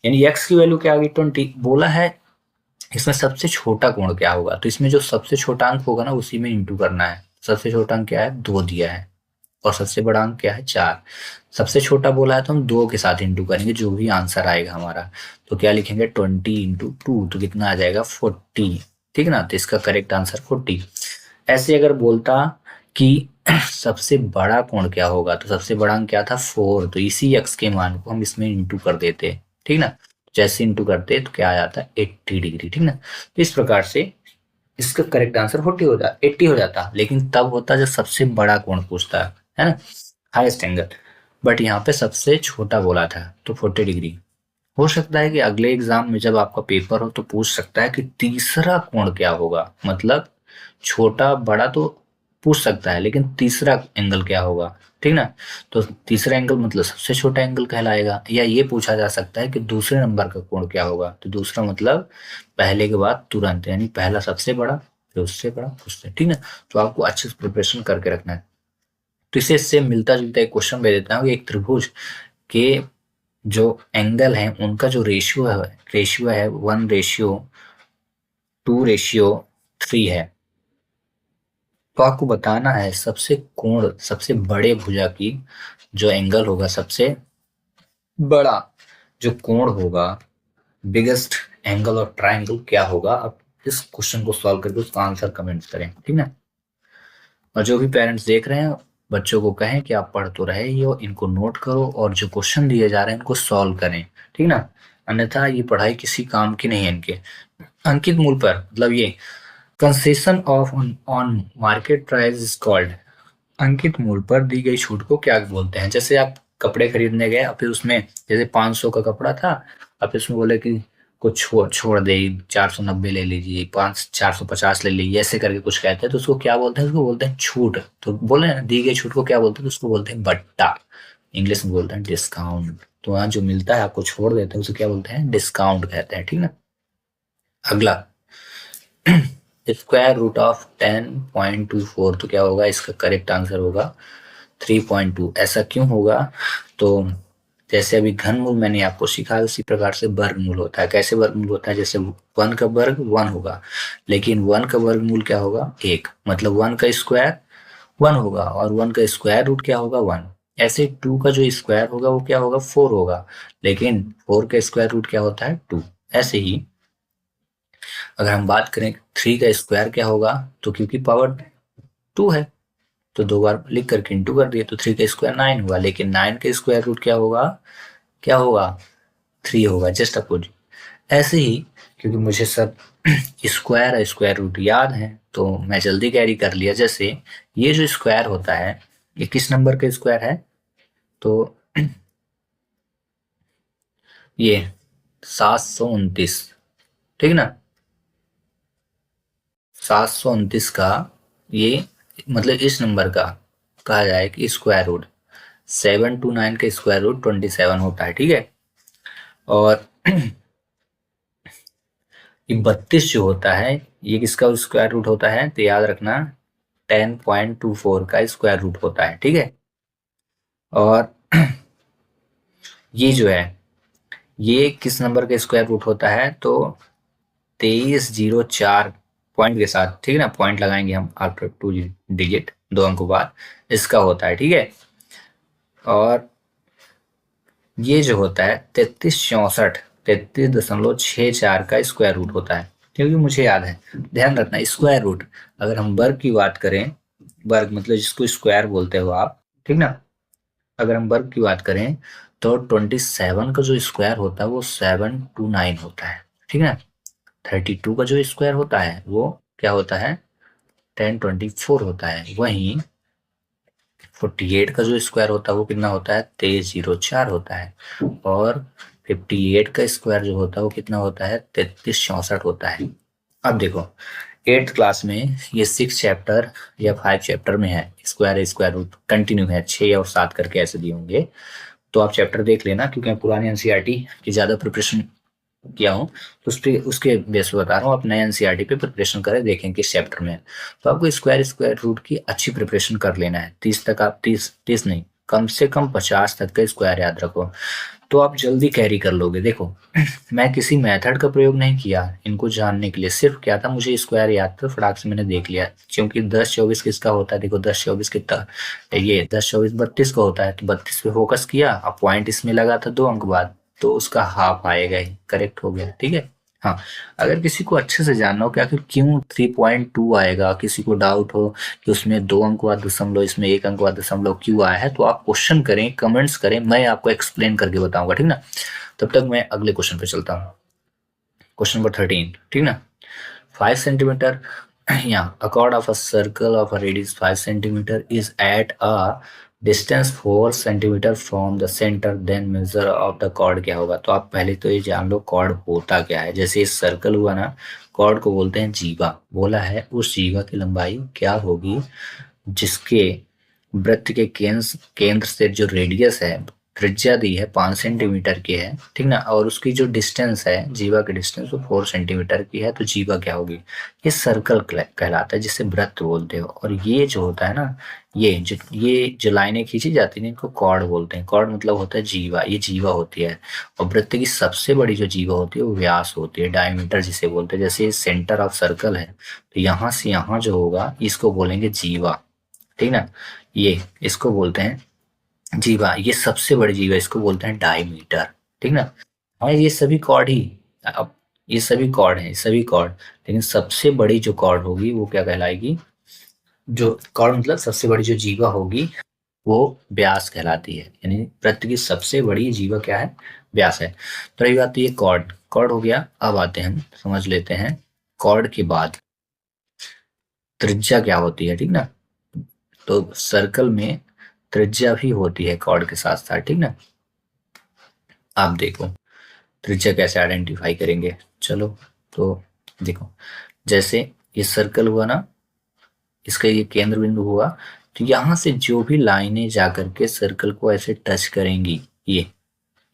यानी x की वैल्यू क्या आ गई? 20। बोला है इसमें सबसे छोटा कोण क्या होगा, तो इसमें जो सबसे छोटा अंक होगा ना उसी में इंटू करना है। सबसे छोटा अंक क्या है? 2 दिया है, और सबसे बड़ा अंक क्या है? 4। सबसे छोटा बोला है तो हम 2 के साथ इंटू करेंगे, जो भी आंसर आएगा हमारा, तो क्या लिखेंगे? 20 इंटू 2, तो कितना आ जाएगा? 40, ठीक है ना। तो इसका करेक्ट आंसर 40। ऐसे अगर बोलता कि सबसे बड़ा कोण क्या होगा, तो सबसे बड़ा अंक क्या था 4, तो इसी x के मान को हम इसमें इंटू कर देते, ठीक ना। जैसे इंटू करते तो क्या आ जाता है 80 डिग्री, ठीक ना। तो इस प्रकार से इसका करेक्ट आंसर 80 हो जाता, लेकिन तब होता जब सबसे बड़ा कोण पूछता है ना, हाईएस्ट एंगल। बट यहाँ पे सबसे छोटा बोला था तो 40 डिग्री। हो सकता है कि अगले एग्जाम में जब आपका पेपर हो तो पूछ सकता है कि तीसरा कोण क्या होगा, मतलब छोटा बड़ा तो पूछ सकता है, लेकिन तीसरा एंगल क्या होगा, ठीक ना। तो तीसरा एंगल मतलब सबसे छोटा एंगल कहलाएगा। या ये पूछा जा सकता है कि दूसरे नंबर का कोण क्या होगा, तो दूसरा मतलब पहले के बाद तुरंत, यानी पहला सबसे बड़ा, फिर उससे बड़ा, उससे, ठीक ना। तो आपको अच्छे से प्रिपरेशन करके रखना है। तो इसे इससे मिलता जुलता एक क्वेश्चन दे देता हूँ। एक त्रिभुज के जो एंगल है उनका जो रेशियो है 1:2:3 है। तो आपको बताना है सबसे बड़े भुजा की जो एंगल होगा, सबसे बड़ा जो कोण होगा, बिगेस्ट एंगल ऑफ ट्राइंगल क्या होगा। आप इस क्वेश्चन को सॉल्व करके उसका आंसर कमेंट करें, ठीक ना। और जो भी पेरेंट्स देख रहे हैं बच्चों को कहें कि आप पढ़ तो रहे ही हो, इनको नोट करो और जो क्वेश्चन दिए जा रहे हैं इनको सॉल्व करें, ठीक ना। अन्यथा ये पढ़ाई किसी काम की नहीं है। इनके अंकित मूल पर, मतलब ये concession of on market price is called, अंकित मूल्य पर दी गई छूट को क्या बोलते हैं। जैसे आप कपड़े खरीदने गए और फिर उसमें जैसे 500 का कपड़ा था, अब इसमें बोले कि कुछ छोड़ छोड़ दे, 490 ले लीजिए, 450 ले लीजिए, ऐसे करके कुछ कहते हैं तो उसको क्या बोलते हैं, उसको बोलते हैं छूट। तो बोले ना दी गई छूट को क्या बोलते हैं, तो उसको बोलते हैं बट्टा, इंग्लिश में बोलते हैं डिस्काउंट। तो वहाँ जो मिलता है आपको छोड़ देते हैं उसे क्या बोलते हैं, डिस्काउंट कहते हैं, ठीक ना। अगला स्क्वायर रूट ऑफ 10.24, तो क्या होगा, इसका करेक्ट आंसर होगा 3.2। ऐसा क्यों होगा, तो जैसे अभी घनमूल मैंने आपको सिखाया उसी प्रकार से वर्गमूल होता है। कैसे वर्गमूल होता है, जैसे 1 का वर्ग 1 होगा, लेकिन 1 का वर्गमूल क्या होगा 1, मतलब 1 का स्क्वायर 1 होगा, और 1 का स्क्वायर रूट क्या होगा 1। ऐसे 2 का जो स्क्वायर होगा वो क्या होगा 4 होगा, लेकिन 4 का स्क्वायर रूट क्या होता है 2। ऐसे ही अगर हम बात करें 3 का स्क्वायर क्या होगा, तो क्योंकि पावर 2 है तो 2 बार लिख करके इंटू कर दिया, तो 3 का स्क्वायर 9 हुआ, लेकिन 9 का स्क्वायर रूट क्या होगा 3 होगा, जस्ट अपोजिट। ऐसे ही क्योंकि मुझे सब स्क्वायर और स्क्वायर रूट याद है तो मैं जल्दी कैरी कर लिया। जैसे ये जो स्क्वायर होता है ये किस नंबर का स्क्वायर है, तो ये 729, ठीक ना। 729 का ये मतलब इस नंबर का कहा जाए कि स्क्वायर रूट 729 का स्क्वायर रूट 27 होता है, ठीक है। और ये 32 जो होता है ये किसका स्क्वायर रूट होता है, तो याद रखना 10.24 का स्क्वायर रूट होता है, ठीक है। और ये जो है ये किस नंबर का स्क्वायर रूट होता है, तो 2304 पॉइंट के साथ, ठीक है ना, पॉइंट लगाएंगे हम आफ्टर 2 डिजिट 2 अंकों बाद इसका होता है, ठीक है। और ये जो होता है 3364 का स्क्वायर रूट होता है, क्योंकि मुझे याद है। ध्यान रखना स्क्वायर रूट, अगर हम वर्ग की बात करें, वर्ग मतलब जिसको स्क्वायर बोलते हो आप, ठीक ना। अगर हम वर्ग की बात करें तो 27 का जो स्क्वायर होता है वो 729 होता है, ठीक है। 32 का जो स्क्वायर होता है वो क्या होता है 1024 होता है। वहीं 48 का जो स्क्वायर होता है वो कितना होता है 2304 होता है। और 58 का स्क्वायर जो होता है वो कितना होता है 3364 होता है। अब देखो 8th क्लास में ये 6 चैप्टर या 5 चैप्टर में है, स्क्वायर रूट कंटिन्यू है, 6 और 7 करके ऐसे दिए होंगे। तो आप चैप्टर देख लेना, क्योंकि मैं पुराने एनसीईआरटी की ज़्यादा प्रिपरेशन किया हूँ तो उसके बेस पे बता रहा हूँ। आप नए एनसीईआरटी पे प्रिपरेशन करें, देखें किस चैप्टर में है। तो आपको स्क्वायर रूट की अच्छी प्रिपरेशन कर लेना है। 30 तक आप 30 नहीं, कम से कम 50 तक का स्क्वायर याद रखो, तो आप जल्दी कैरी कर लोगे। देखो मैं किसी मेथड का प्रयोग नहीं किया इनको जानने के लिए, सिर्फ क्या था मुझे स्क्वायर याद था, फटाक से मैंने देख लिया। क्योंकि 10-24 किसका होता है, देखो 10-24 कितना, ये 10-24 32 का होता है, तो 32 पे फोकस किया, अब पॉइंट इसमें लगा था 2 अंक बाद, तो उसका हाफ आएगा ही, करेक्ट हो गया, ठीक है। हाँ, अगर किसी को अच्छे से जानना हो कि आखिर क्यों 3.2 आएगा, किसी को डाउट हो कि उसमें 2 अंक बाद दशमलव, इसमें 1 अंक बाद दशमलव क्यों आया है, तो आप क्वेश्चन करें, कमेंट्स करें, मैं आपको एक्सप्लेन करके बताऊंगा, ठीक ना। तब तक मैं अगले क्वेश्चन पे चलता हूँ। क्वेश्चन नंबर 13, ठीक ना। 5 centimeter, yeah, a chord of a circle of a radius 5 centimeter is at a distance 4 centimeter from the center, then measure of the chord क्या होगा। तो आप पहले तो ये जान लो chord होता क्या है। जैसे इस सर्कल हुआ ना, chord को बोलते हैं जीवा। बोला है उस जीवा की लंबाई क्या होगी जिसके वृत्त के केंद्र से जो रेडियस है, त्रिज्या दी है 5 सेंटीमीटर की है, ठीक ना, और उसकी जो डिस्टेंस है, जीवा की डिस्टेंस वो 4 सेंटीमीटर की है, तो जीवा क्या होगी। ये सर्कल कहलाता है, जिसे वृत्त बोलते हो। और ये जो होता है ना, ये जो लाइनें खींची जाती है इनको कॉर्ड बोलते हैं। कॉर्ड मतलब होता है जीवा, ये जीवा होती है। और वृत्त की सबसे बड़ी जो जीवा होती है वो व्यास होती है, डायमीटर जिसे बोलते हैं। जैसे सेंटर ऑफ सर्कल है, तो यहाँ से यहाँ जो होगा इसको बोलेंगे जीवा, ठीक ना। ये इसको बोलते हैं जीवा, ये सबसे बड़ी जीवा, इसको बोलते हैं डायमीटर, ठीक ना। हाँ, ये सभी कॉर्ड ही, अब ये सभी कॉर्ड हैं, सभी कॉर्ड, लेकिन सबसे बड़ी जो कॉर्ड होगी वो क्या कहलाएगी, जो कॉर्ड मतलब सबसे बड़ी जो जीवा होगी वो व्यास कहलाती है। यानी वृत्त की सबसे बड़ी जीवा क्या है, व्यास है। तो रही बात ये कॉर्ड, कॉर्ड हो गया। अब आते हैं, हम समझ लेते हैं कॉर्ड के बाद त्रिज्या क्या होती है, ठीक ना। तो सर्कल में त्रिज्या भी होती है कॉर्ड के साथ साथ, ठीक ना। आप देखो त्रिज्या कैसे आइडेंटिफाई करेंगे। चलो, तो देखो, जैसे ये सर्कल हुआ ना, इसका ये केंद्र बिंदु हुआ, तो यहाँ से जो भी लाइनें जाकर के सर्कल को ऐसे टच करेंगी, ये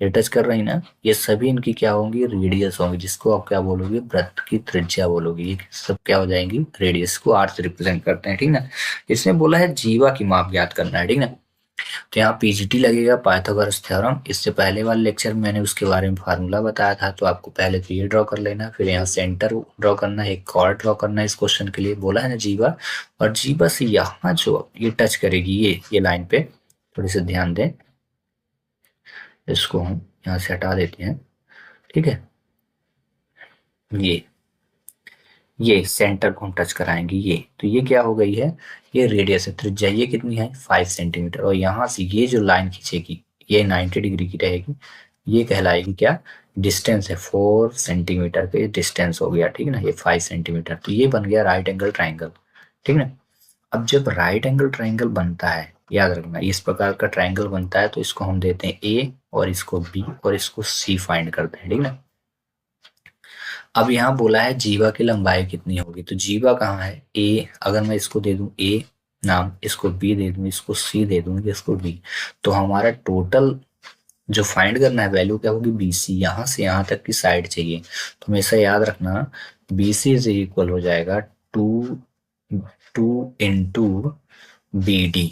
टच कर रही ना, ये सभी इनकी क्या होंगी, रेडियस होंगी, जिसको आप क्या बोलोगे, वृत्त की त्रिज्या बोलोगे। ये सब क्या हो जाएंगी, रेडियस को आर से रिप्रेजेंट करते हैं, ठीक ना। इसमें बोला है जीवा की माप ज्ञात करना है, ठीक ना। तो यहाँ पीजीटी लगेगा, पाइथागोरस थ्योरम। इससे पहले वाले लेक्चर में मैंने उसके बारे में फार्मूला बताया था, तो आपको पहले तो ये ड्रॉ कर लेना, फिर यहाँ सेंटर ड्रॉ करना है, एक कॉर्ड ड्रॉ करना है। इस क्वेश्चन के लिए बोला है ना जीवा, और जीवा से यहाँ जो ये टच करेगी, ये लाइन पे थोड़ी सी ध्यान दें, इसको हम यहाँ से हटा देते हैं, ठीक है। ये सेंटर को हम टच कराएंगे, ये तो ये क्या हो गई है, ये रेडियस है, त्रिज्या ये कितनी है 5 सेंटीमीटर। और यहाँ से ये जो लाइन खींचेगी ये 90 डिग्री की रहेगी, ये कहलाएगी क्या, डिस्टेंस है 4 सेंटीमीटर का, ये डिस्टेंस हो गया, ठीक ना। ये 5 सेंटीमीटर, तो ये बन गया राइट एंगल ट्राइंगल, ठीक ना। अब जब राइट एंगल ट्राइंगल बनता है, याद रखना इस प्रकार का ट्राइंगल बनता है, तो इसको हम देते हैं ए, और इसको बी, और इसको सी फाइंड करते हैं, ठीक ना। अब यहाँ बोला है जीवा की लंबाई कितनी होगी, तो जीवा कहाँ है, ए, अगर मैं इसको दे दूं ए नाम, इसको बी दे दूं, इसको सी दे दूं, इसको डी, तो हमारा टोटल जो फाइंड करना है वैल्यू क्या होगी, बी सी, यहाँ से यहाँ तक की साइड चाहिए। तो हमेशा याद रखना बी सी इज इक्वल हो जाएगा 2 इंटू बी डी,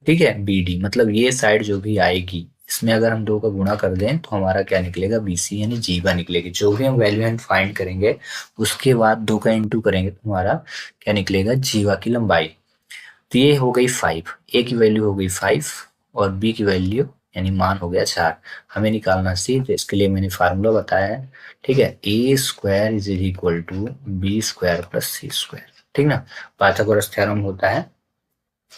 ठीक है। बी डी मतलब ये साइड जो भी आएगी, इसमें अगर हम 2 का गुणा कर दें तो हमारा क्या निकलेगा, बीसी यानी जीवा निकलेगी। जो भी हम वैल्यू हम फाइंड करेंगे उसके बाद 2 का इंटू करेंगे तो हमारा क्या निकलेगा, जीवा की लंबाई। तो ये हो गई 5, ए की वैल्यू हो गई 5, और बी की वैल्यू यानी मान हो गया 4। हमें निकालना सी, तो इसके लिए मैंने फार्मूला बताया है, ठीक है। A square is equal to B square plus C square, ठीक ना। पाइथागोरस थ्योरम होता है,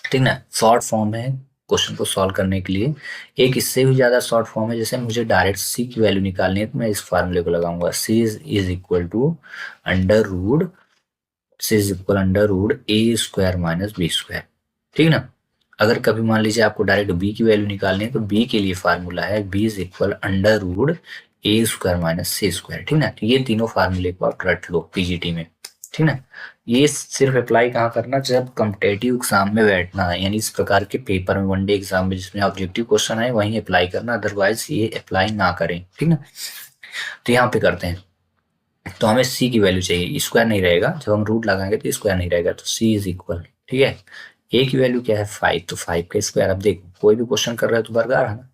ठीक ना। शॉर्ट फॉर्म है क्वेश्चन को सॉल्व करने के लिए। एक इससे भी ज्यादा शॉर्ट फॉर्म है, जैसे मुझे डायरेक्ट सी की वैल्यू निकालनी है तो मैं इस फार्मूले को लगाऊंगा, C is equal to under root A square minus B square, ठीक ना। अगर कभी मान लीजिए आपको डायरेक्ट बी की वैल्यू निकालनी है, तो बी के लिए फार्मूला है B is equal under root A square minus C square, ठीक ना। तो ये तीनों फार्मूले को आप रट लो पीजीटी में, ठीक ना। ये सिर्फ अप्लाई कहाँ करना, जब कॉम्पिटेटिव एग्जाम में बैठना है, यानी इस प्रकार के पेपर में, वनडे एग्जाम में जिसमें ऑब्जेक्टिव क्वेश्चन है वहीं अप्लाई करना, अदरवाइज ये अप्लाई ना करें, ठीक ना। तो यहाँ पे करते हैं, तो हमें सी की वैल्यू चाहिए, स्क्वायर नहीं रहेगा, जब हम रूट लगाएंगे तो स्क्वायर नहीं रहेगा, तो सी इज इक्वल, ठीक है। ए की वैल्यू क्या है 5, तो 5 का स्क्वायर। अब देखो कोई भी क्वेश्चन कर रहा है तो बरकरार है ना,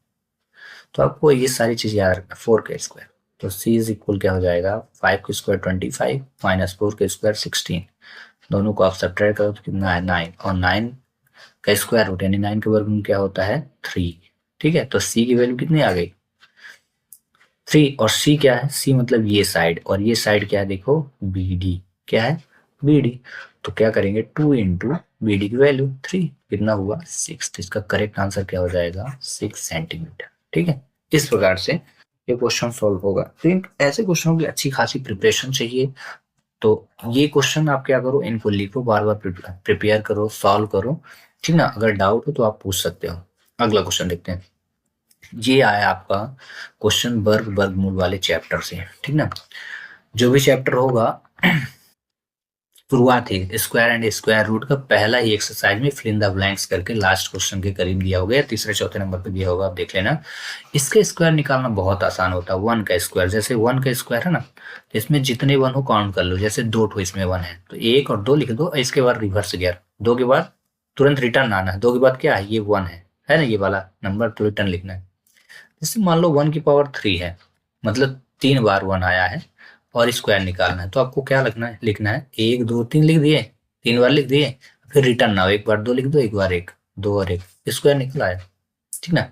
तो आपको ये सारी चीज याद रखना, 4 का स्क्वायर। तो सी इज इक्वल क्या हो जाएगा, 5 का स्क्वायर 25 माइनस 4 का स्क्वायर 16, दोनों को आप सब्ट्रैक्ट करो तो कितना है 9, और 9 का स्क्वायर रूट यानी 9 के वर्गमूल क्या होता है 3, ठीक है। तो सी की वैल्यू कितनी आ गई 3 और सी क्या है, सी मतलब ये साइड, और ये साइड क्या है देखो बी डी, क्या है बी डी। तो क्या करेंगे 2 इंटू बी डी की वैल्यू 3, कितना हुआ 6। तो इसका करेक्ट आंसर क्या हो जाएगा 6 सेंटीमीटर। ठीक है, इस प्रकार से ये क्वेश्चन सॉल्व होगा। तो इन ऐसे क्वेश्चनों की अच्छी खासी प्रिपरेशन चाहिए। तो ये क्वेश्चन आप क्या करो, इनको लिखो, बार बार प्रिपेयर करो, सॉल्व करो, ठीक ना। अगर डाउट हो तो आप पूछ सकते हो। अगला क्वेश्चन देखते हैं। ये आया आपका क्वेश्चन वर्गमूल वाले चैप्टर से, ठीक ना। जो भी चैप्टर होगा शुरुआत है स्क्वायर एंड स्क्वायर रूट का, पहला ही एक्सरसाइज में फिल इन द ब्लैंक्स करके लास्ट क्वेश्चन के करीब दिया होगा, या तीसरे चौथे नंबर पे दिया होगा, आप देख लेना। इसका स्क्वायर निकालना बहुत आसान होता है। 1 का स्क्वायर, जैसे 1 का स्क्वायर है ना, तो इसमें जितने 1 हो काउंट कर लो। जैसे 2 ठो इसमें 1 है तो 1 और 2 लिख दो, इसके बाद रिवर्स गियर, 2 के बाद तुरंत रिटर्न आना है, 2 के बाद क्या है ये 1 है ना, ये वाला नंबर तो रिटर्न लिखना है। जैसे मान लो 1 की पावर 3 है, मतलब 3 बार 1 आया है और स्क्वायर निकालना है, तो आपको क्या लिखना है 1 2 3 लिख दिए, 3 बार लिख दिए, फिर रिटर्न ना हो, एक बार 2 लिख दो, एक बार 1, 2 और 1, स्क्वायर निकल आया, ठीक ना।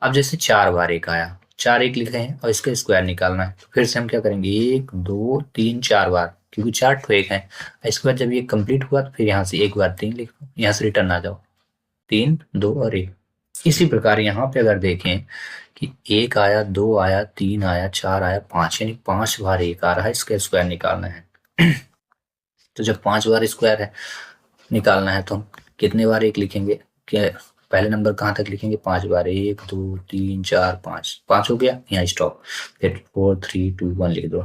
अब जैसे 4 बार 1 आया, 4 1 लिखे हैं और इसका स्क्वायर निकालना है, तो फिर से हम क्या करेंगे 1 2 3 4 बार, क्योंकि 4 ठो 1 है। इसके बाद जब ये कंप्लीट हुआ तो फिर यहाँ से एक बार 3 लिखो, यहाँ से रिटर्न आ जाओ, 3 2 और 1। इसी प्रकार यहाँ पे अगर देखें कि 1 आया, 2 आया, 3 आया, 4 आया, 5, यानी 5 बार 1 आ रहा है, इसका स्क्वायर निकालना है। तो जब 5 बार स्क्वायर है निकालना है तो हम कितने बार 1 लिखेंगे, क्या पहले नंबर कहाँ तक लिखेंगे 5 बार, 1 2 3 4 5, 5 हो गया, यहाँ स्टॉप, फिर 4 3 2 1 लिख दो,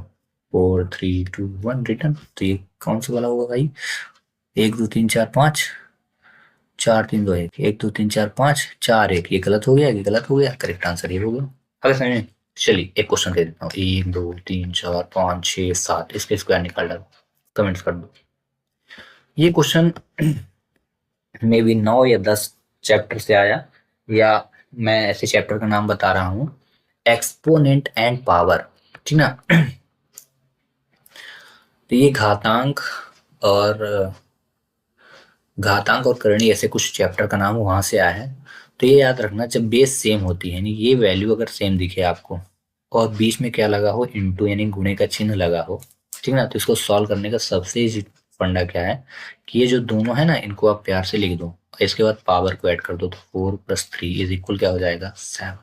4 3 2 1 रिटर्न। तो ये कौन सा वाला होगा भाई, 1 2 3 4 5, 4 3 2 1, 1 2 3 4 5 4 1, ये गलत हो गया, ये गलत हो गया, करेक्ट आंसर ये हो गया। अगर समझ में, चलिए एक क्वेश्चन दे देता हूँ, 1 2 3 4 5 6 7, इसके स्क्वायर निकाल डालो, कमेंट्स कर दो। ये क्वेश्चन मे बी 9 या 10 चैप्टर से आया, या मैं ऐसे चैप्टर का नाम बता रहा हूँ, एक्सपोनेंट एंड पावर, ठीक ना। तो ये घातांक और करणी ऐसे कुछ चैप्टर का नाम वहां से आया है। तो ये याद रखना, जब बेस सेम होती है, यानी ये वैल्यू अगर सेम दिखे आपको और बीच में क्या लगा हो इंटू, यानी गुणे का चिन्ह लगा हो, ठीक ना, तो इसको सॉल्व करने का सबसे इजी फंडा क्या है कि ये जो दोनों है ना, इनको आप प्यार से लिख दो और इसके बाद पावर को ऐड कर दो, तो 4 + 3 इज इक्वल क्या हो जाएगा 7,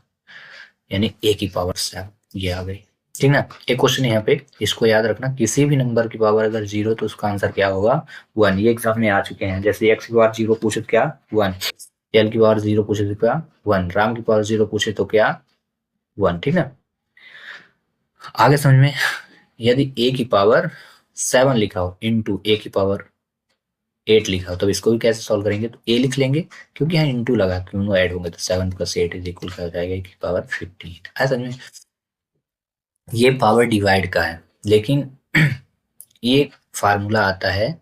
यानी a की पावर 7 ये आ गई, ठीक ना। एक क्वेश्चन यहाँ पे इसको याद रखना, किसी भी नंबर की पावर अगर 0 तो उसका आंसर क्या होगा 1। ये एग्जाम में आ चुके हैं, जैसे x की पावर 0 पूछे तो क्या 1, l की पावर 0 पूछे तो क्या 1, राम की पावर 0 पूछे तो क्या 1, ठीक ना। आगे समझ में, यदि a की पावर 7 लिखा हो इंटू a की पावर 8 लिखा हो, तो इसको भी कैसे सॉल्व करेंगे, तो a लिख लेंगे, क्योंकि यहाँ इंटू लगा, दोनों ऐड होंगे, तो 7 + 8 इज इक्वल क्या हो जाएगा a की पावर 15। ऐसा समझ में, ये पावर डिवाइड का है, लेकिन ये फार्मूला आता है,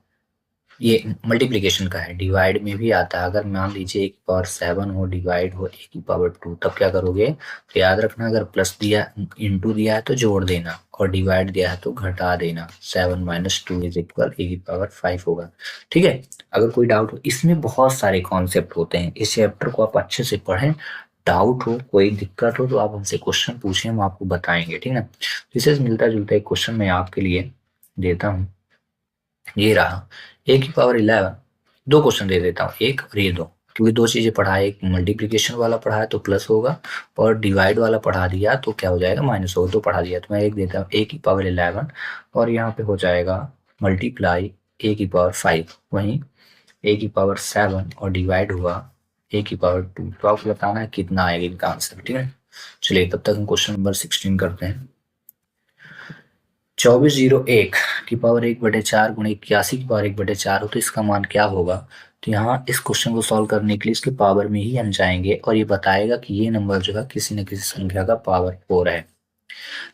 ये मल्टीप्लिकेशन का है, डिवाइड में भी आता है। अगर मान लीजिए a की पावर 7 हो, डिवाइड हो a की पावर 2, तब क्या करोगे, तो याद रखना अगर प्लस दिया इंटू दिया है तो जोड़ देना, और डिवाइड दिया है तो घटा देना, 7 - 2 इज इक्वल a की पावर 5 होगा, ठीक है। अगर कोई डाउट हो, इसमें बहुत सारे कॉन्सेप्ट होते हैं, इस चैप्टर को आप अच्छे से पढ़ें। डाउट हो, कोई दिक्कत हो तो आप हमसे क्वेश्चन पूछें, हम आपको बताएंगे, ठीक है। इससे मिलता जुलता एक क्वेश्चन मैं आपके लिए देता हूँ, ये रहा a की पावर 11, दो क्वेश्चन दे देता हूँ, एक और ये दो, क्योंकि दो चीजें पढ़ा है, एक मल्टीप्लिकेशन वाला पढ़ा है तो प्लस होगा, और डिवाइड वाला पढ़ा दिया तो क्या हो जाएगा माइनस होगा, दो पढ़ा दिया तो मैं एक देता हूँ a की पावर 11, और यहाँ पे हो जाएगा मल्टीप्लाई a की पावर 5, वहीं a की पावर 7 और डिवाइड हुआ a की पावर 2, तो आपको बताना है कितना आएगा इनका आंसर, ठीक है। चलिए तब तक हम क्वेश्चन नंबर 16 करते हैं। 2401 की पावर 1/4 गुणे 81 की पावर 1/4 हो, तो इसका मान क्या होगा। तो यहाँ इस क्वेश्चन को सॉल्व करने के लिए इसके पावर में ही हम जाएंगे, और ये बताएगा कि ये नंबर जो है किसी न किसी संख्या का पावर 4 है।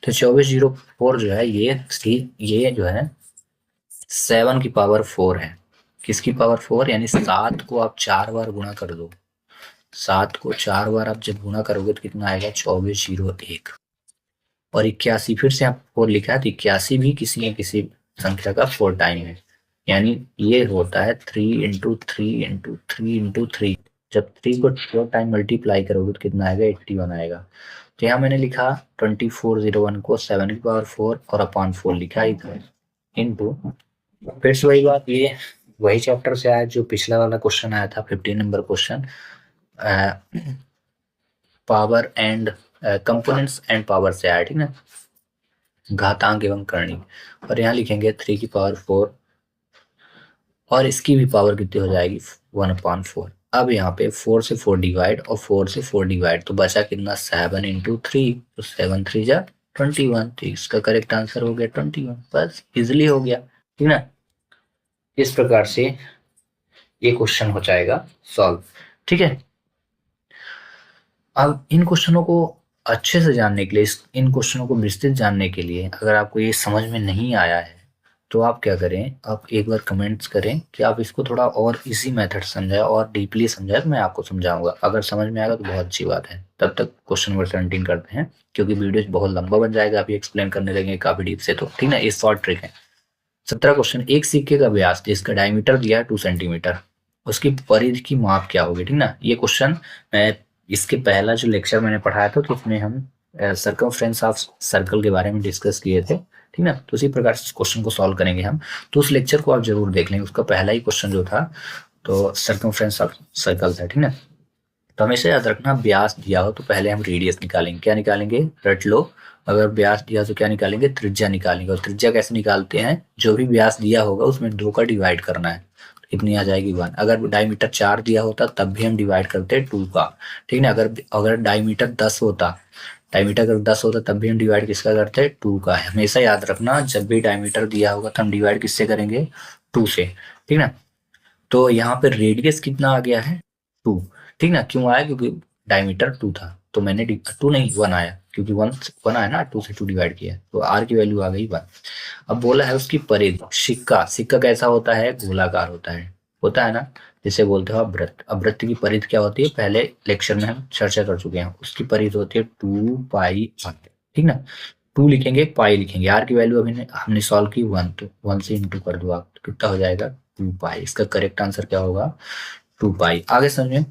तो 2404 जो है ये जो है 7 की पावर 4 है। किसकी पावर 4, यानी 7 को आप 4 बार गुणा कर दो, 7 को 4 बार आप जब गुणा करोगे तो कितना आएगा 2401, और 81 फिर से आप 4 लिखा है, तो 81 भी किसी न किसी संख्या का 4 टाइम है, यानी ये होता है 3 × 3 × 3 × 3। जब 3 को 4 टाइम मल्टीप्लाई करोगे तो कितना आएगा 81 आएगा। तो यहाँ मैंने लिखा 2401 को 7 की पावर 4 और अपॉन 4 लिखा इधर इनटू, फिर से वही बात, ये वही चैप्टर से आया जो पिछला वाला क्वेश्चन आया था 15 number question, power and components and power से आया, ठीक ना, घातांक एवं करणी। और यहाँ लिखेंगे 3 की पावर 4 और इसकी भी पावर कितनी हो जाएगी 1/4। अब यहाँ पे 4 से 4 डिवाइड और 4 से 4 डिवाइड, तो बचा कितना 7 इंटू 3, तो 7 3 जा 21, तो इसका करेक्ट आंसर हो गया 21। बस इजिली हो गया, ठीक ना। इस प्रकार से ये क्वेश्चन हो जाएगा सॉल्व, ठीक है। अब इन क्वेश्चनों को अच्छे से जानने के लिए, इन क्वेश्चनों को विस्तृत जानने के लिए, अगर आपको ये समझ में नहीं आया है तो आप क्या करें, आप एक बार कमेंट्स करें कि आप इसको थोड़ा और इजी मेथड समझाए और डीपली समझाए, तो मैं आपको समझाऊंगा। अगर समझ में आएगा तो बहुत अच्छी बात है। तब तक क्वेश्चन नंबर 17 करते हैं, क्योंकि वीडियो बहुत लंबा बन जाएगा, आप एक्सप्लेन करने लगेंगे काफी डीप से, तो ठीक ना, ये शॉर्ट ट्रिक है। 17 क्वेश्चन, एक सिक्के का व्यास जिसका डायमीटर दिया है 2 सेंटीमीटर, उसकी परिधि की माप क्या होगी, ठीक ना। ये क्वेश्चन इसके पहला जो लेक्चर मैंने पढ़ाया था तो उसमें हम सर्कमफ्रेंस ऑफ सर्कल के बारे में डिस्कस किए थे, ठीक ना। तो उसी प्रकार से क्वेश्चन को सॉल्व करेंगे हम, तो उस लेक्चर को आप जरूर देख लेंगे। उसका पहला ही क्वेश्चन जो था तो सर्कमफ्रेंस ऑफ सर्कल था, ठीक ना। तो हमेशा याद रखना, व्यास दिया हो तो पहले हम रेडियस निकालेंगे। क्या निकालेंगे, रट लो। अगर व्यास दिया तो क्या निकालेंगे, त्रिज्या निकालेंगे। और त्रिज्या कैसे निकालते हैं, जो भी व्यास दिया होगा उसमें 2 का डिवाइड करना है, कितनी आ जाएगी 1। अगर डायमीटर 4 दिया होता तब भी हम डिवाइड करते 2 का, ठीक ना। अगर डायमीटर 10 होता, डायमीटर अगर 10 होता तब भी हम डिवाइड किसका करते 2 का है। हमेशा याद रखना, जब भी डायमीटर दिया होगा तो हम डिवाइड किससे करेंगे, 2 से, ठीक ना। तो यहाँ पे रेडियस कितना आ गया है 2, ठीक ना। क्यों आया, क्योंकि डायमीटर 2 था, तो मैंने 2 नहीं 1 आया, क्योंकि 1 आया ना, 2 से 2 डिवाइड किया, तो आर की वैल्यू आ गई 1। अब बोला है उसकी परिधि। सिक्का, सिक्का कैसा होता है, गोलाकार होता है ना, जिसे बोलते हो वृत्त। अब वृत्त की परिधि क्या होती है, पहले लेक्चर में हम चर्चा कर चुके हैं। उसकी परिधि होती है 2 पाई r, ठीक ना। 2 लिखेंगे, पाई लिखेंगे, आर की वैल्यू अभी हमने सॉल्व की 1, तो 1 से इंटू कर दो आप, तो कितना हो जाएगा 2 पाई। इसका करेक्ट आंसर क्या होगा 2 पाई। आगे समझ में,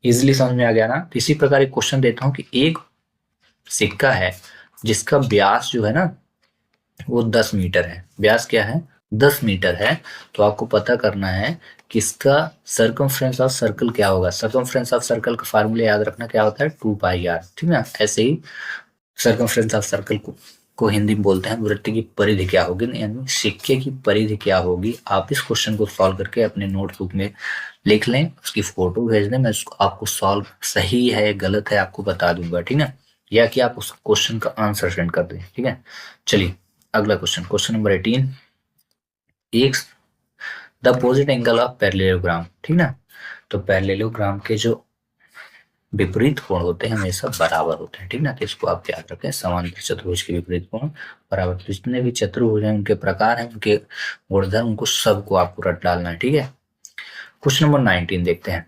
इजिली समझ में आ गया ना। तो इसी प्रकार एक क्वेश्चन देता हूँ कि एक सिक्का है जिसका व्यास जो है ना वो 10 मीटर है। व्यास क्या है, 10 मीटर है। तो आपको पता करना है कि इसका सर्कमफ्रेंस ऑफ सर्कल क्या होगा। सर्कमफ्रेंस ऑफ सर्कल का फार्मूला याद रखना, क्या होता है 2 पाई आर, ठीक ना। ऐसे ही सर्कमफ्रेंस ऑफ सर्कल को हिंदी में बोलते हैं वृत्त की परिधि क्या होगी, यानी सिक्के की परिधि क्या होगी। आप इस क्वेश्चन को सॉल्व करके अपने नोटबुक में लिख लें, उसकी फोटो भेज दें, मैं आपको सॉल्व सही है गलत है आपको बता दूंगा, ठीक है। या कि आप उस क्वेश्चन का आंसर सेंड कर दें, ठीक है। चलिए अगला क्वेश्चन, क्वेश्चन नंबर 18, एक the opposite angle of parallelogram, ठीक ना। तो पैरेललोग्राम के जो विपरीत कोण होते हैं हमेशा बराबर होते हैं, ठीक ना। तो इसको आप याद रखें, समांतर चतुर्भुज के विपरीत कोण बराबर। जितने भी चतुर्भुज हैं उनके प्रकार हैं, उनके गुणधर्म, उनको सबको आपको रट डालना है, ठीक है। क्वेश्चन नंबर 19 देखते हैं।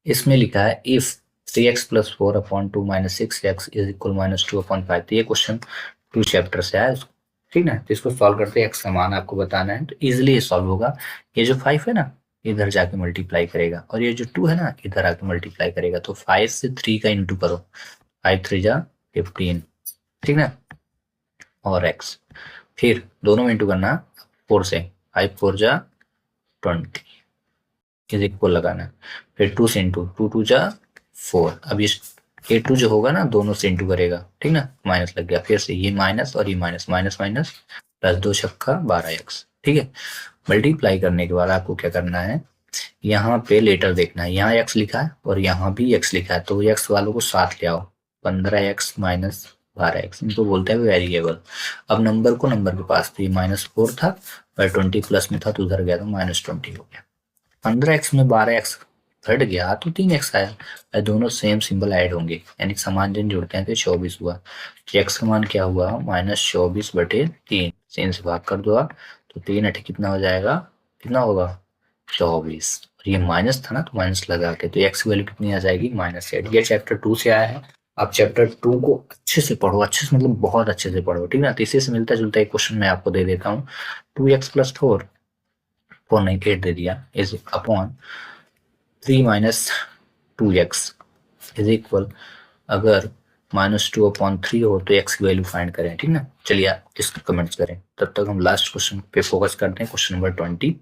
इसमें लिखा है इफ 3x + 4/2 - 6x = -2/5। तो ये क्वेश्चन 2 चैप्टर से आया, ठीक ना। तो इसको सॉल्व करते हैं, x समान आपको बताना है, तो इजिली ये सॉल्व होगा। ये जो 5 है ना, इधर जाके मल्टीप्लाई करेगा, और ये जो 2 है ना, इधर आके मल्टीप्लाई करेगा। तो 5 से 3 का इंटू करो, 5 3 जा 15, ठीक ना, और x, फिर दोनों में इंटू करना 4 से, 5 4 जा 20 इज इक्वल लगाना है, फिर 2 से इंटू, 2 2 जा 4। अब ये 2 जो होगा ना दोनों से इंटू करेगा, ठीक ना, माइनस लग गया, फिर से ये माइनस और ये माइनस, माइनस माइनस प्लस 2 छक्का 12x, ठीक है। मल्टीप्लाई करने के बाद आपको क्या करना है, यहाँ पे लेटर देखना है, यहाँ x लिखा है और यहाँ भी x लिखा है, तो x वालों को साथ ले आओ, 15x - 12x, इनको बोलते हैं वेरिएबल। अब नंबर को नंबर के पास, तो ये -4 था और 20 प्लस में था तो उधर गया तो -20 हो गया। 15x में 12x घट गया तो 3x आया, दोनों सेम सिंबल ऐड होंगे, यानी समान चिन्ह जुड़ते हैं तो 24 हुआ। तो x का मान क्या हुआ, -24/3, 3 से भाग कर दो आप, तो 3 8 कितना हो जाएगा, कितना होगा 24। और ये माइनस था ना तो माइनस लगा के, तो x की वैल्यू कितनी आ जाएगी -8। ये चैप्टर 2 से आया है। आप चैप्टर 2 को अच्छे से पढ़ो, अच्छे से मतलब बहुत अच्छे से पढ़ो, ठीक ना। तो इसी से मिलता जुलता एक क्वेश्चन मैं आपको दे देता हूँ, 2x + 4 नहीं 8 दे दिया, is upon 3 - 2x is equal अगर -2/3 हो तो x की वैल्यू फाइंड करें, ठीक ना। चलिए इसको कमेंट्स करें, तब तक हम लास्ट क्वेश्चन पे फोकस करते हैं, क्वेश्चन नंबर 20,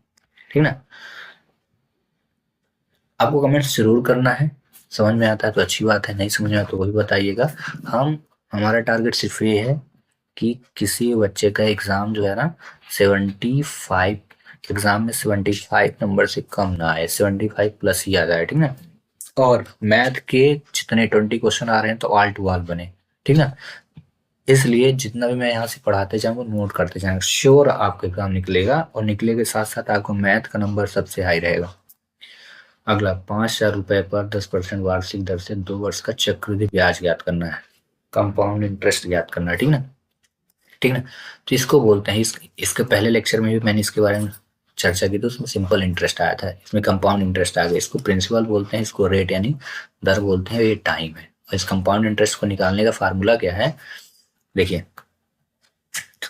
ठीक ना। आपको कमेंट्स जरूर करना है, समझ में आता है तो अच्छी बात है, नहीं समझ में आता तो वही बताइएगा। हमारा टारगेट सिर्फ ये है कि किसी बच्चे का एग्जाम जो है ना 75, एग्जाम में 75 नंबर से कम ना आए, 75 प्लस ही आ जाए, ठीक ना। और मैथ के जितने 20 क्वेश्चन आ रहे हैं तो ऑल टू ऑल बने, ठीक ना। इसलिए जितना भी मैं यहाँ से पढ़ाते जाऊंगा नोट करते जाएंगे, श्योर आपका एग्जाम निकलेगा, और निकले के साथ साथ आपको मैथ का नंबर सबसे हाई रहेगा। अगला, 5,000 रुपए पर 10% वार्षिक दर से 2 वर्ष का चक्रवृद्धि ब्याज ज्ञात करना है, कंपाउंड इंटरेस्ट ज्ञात करना है, ठीक ना। ठीक ना। तो इसको बोलते हैं, इसके पहले लेक्चर में भी मैंने इसके बारे में चर्चा की, तो उसमें सिंपल इंटरेस्ट आया था, इसमें कंपाउंड इंटरेस्ट आ गया। इसको प्रिंसिपल बोलते हैं, इसको रेट यानी दर बोलते हैं, ये टाइम है। और इस कंपाउंड इंटरेस्ट को निकालने का फार्मूला क्या है, देखिए।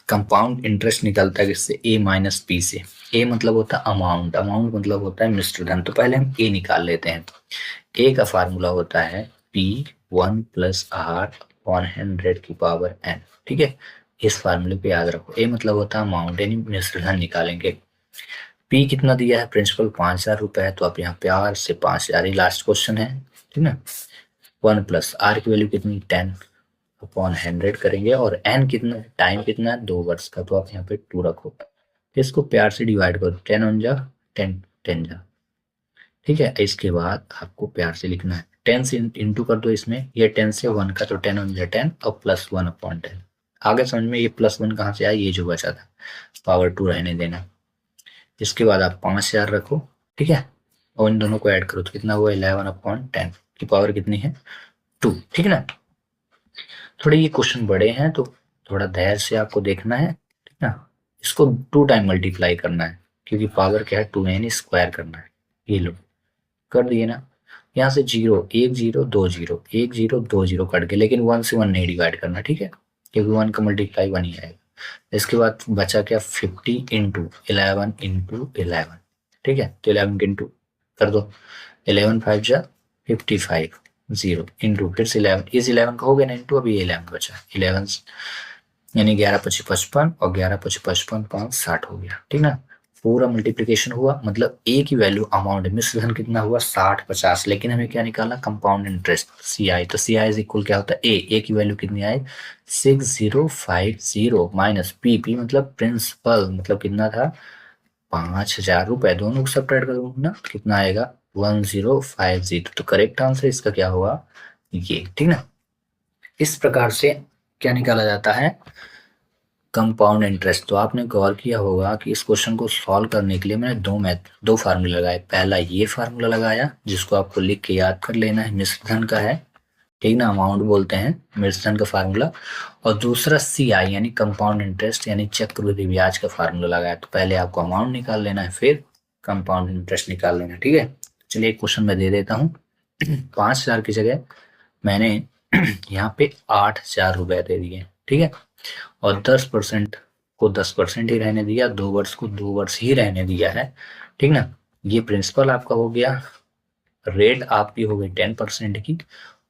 कंपाउंड इंटरेस्ट निकलता है किससे, ए माइनस पी से। ए मतलब होता है अमाउंट, अमाउंट मतलब होता है मिश्र धन। तो पहले हम ए निकाल लेते हैं। ए का फार्मूला होता है पी 1 + r/100⁴n, ठीक है। इस फार्मूले पे याद रखो, ए मतलब होता है अमाउंट यानी मिश्र धन निकालेंगे। पी कितना दिया है, प्रिंसिपल 5,000 रुपए है, तो आप यहाँ पे आर से 5,000, लास्ट क्वेश्चन है, ठीक ना। 1 + r की वैल्यू कितनी, 10/100 करेंगे, और n कितना है, टाइम कितना है, 2 वर्ष का, तो आप यहाँ पे 2 रखो। इसको प्यार से डिवाइड करो, 10 1 जा 10, 10 जा, ठीक है। इसके बाद आपको प्यार से लिखना है, 10 से इंटू कर दो इसमें, ये 10 से 1 का, तो 10 1 जा 10 और +1/10। आगे समझ में, ये +1 कहाँ से आया, ये जो बचा था, पावर 2 रहने देना। इसके बाद आप 5,000 रखो, ठीक है, और इन दोनों को ऐड करो तो कितना हुआ, 11/10 की पावर कितनी है, 2, ठीक ना। थोड़े ये क्वेश्चन बड़े हैं तो थोड़ा धैर्य से आपको देखना है, ठीक ना। इसको 2 टाइम मल्टीप्लाई करना है, क्योंकि पावर क्या है 2 है, यानी स्क्वायर करना है। ये लो, कर दिए ना। यहाँ से 0 1 0 2 0 1 0 2 0 कट गए, लेकिन 1 से 1 नहीं डिवाइड करना, ठीक है, क्योंकि 1 का मल्टीप्लाई 1 ही आएगा। इसके बाद बचा क्या, 50 × 11 × 11, ठीक है। तो 11 इंटू कर दो, 11 5 जा 55, 0 इंटू फिर से 11, इस 11 का हो गया ना इंटू, अभी 11 बचा, 11 यानी 11 × 5 = 55, और 11 × 5 = 5 5 60 हो गया, ठीक ना। पूरा मल्टीप्लिकेशन हुआ, मतलब ए की वैल्यू अमाउंट मिश्र धन कितना हुआ, 60 50, लेकिन हमें क्या निकालना, कंपाउंड इंटरेस्ट सी आई। तो सी आई इज इक्वल क्या होता है, ए की वैल्यू कितनी आई, 6050 माइनस पी, पी मतलब प्रिंसिपल, मतलब कितना था, 5,000 रुपए। दोनों को सब्ट्रैक्ट करो ना, कितना आएगा, 1050। तो करेक्ट आंसर इसका क्या हुआ, ये, ठीक ना। इस प्रकार से क्या निकाला जाता है, कंपाउंड इंटरेस्ट। तो आपने गौर किया होगा कि इस क्वेश्चन को सॉल्व करने के लिए मैंने दो फार्मूले लगाए। पहला ये फार्मूला लगाया, जिसको आपको लिख के याद कर लेना है, मिश्र धन का है, ठीक ना, अमाउंट बोलते हैं मिश्र धन का फार्मूला। और दूसरा सी आई यानी कंपाउंड इंटरेस्ट यानी चक्रवृद्धि ब्याज का फार्मूला लगाया। तो पहले आपको अमाउंट निकाल लेना है, फिर कंपाउंड इंटरेस्ट निकाल लेना है, ठीक है। चलिए एक क्वेश्चन मैं दे देता हूँ। 5,000 की जगह मैंने यहाँ पे 8,000 रुपए दे दिए, ठीक है, और 10% को 10% ही रहने दिया, 2 वर्ष को 2 वर्ष ही रहने दिया है, ठीक ना। ये प्रिंसिपल आपका हो गया, रेट आपकी हो गई 10% की,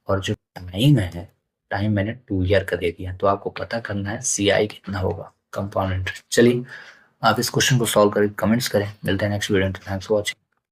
और जो टाइम है, टाइम मैंने 2 ईयर का दे दिया। तो आपको पता करना है सी आई कितना होगा, कंपाउंड इंटरेस्ट। चलिए आप इस क्वेश्चन को सॉल्व करके कमेंट्स करें, मिलते हैं नेक्स्ट वीडियो में, थैंक्स फॉर वॉचिंग।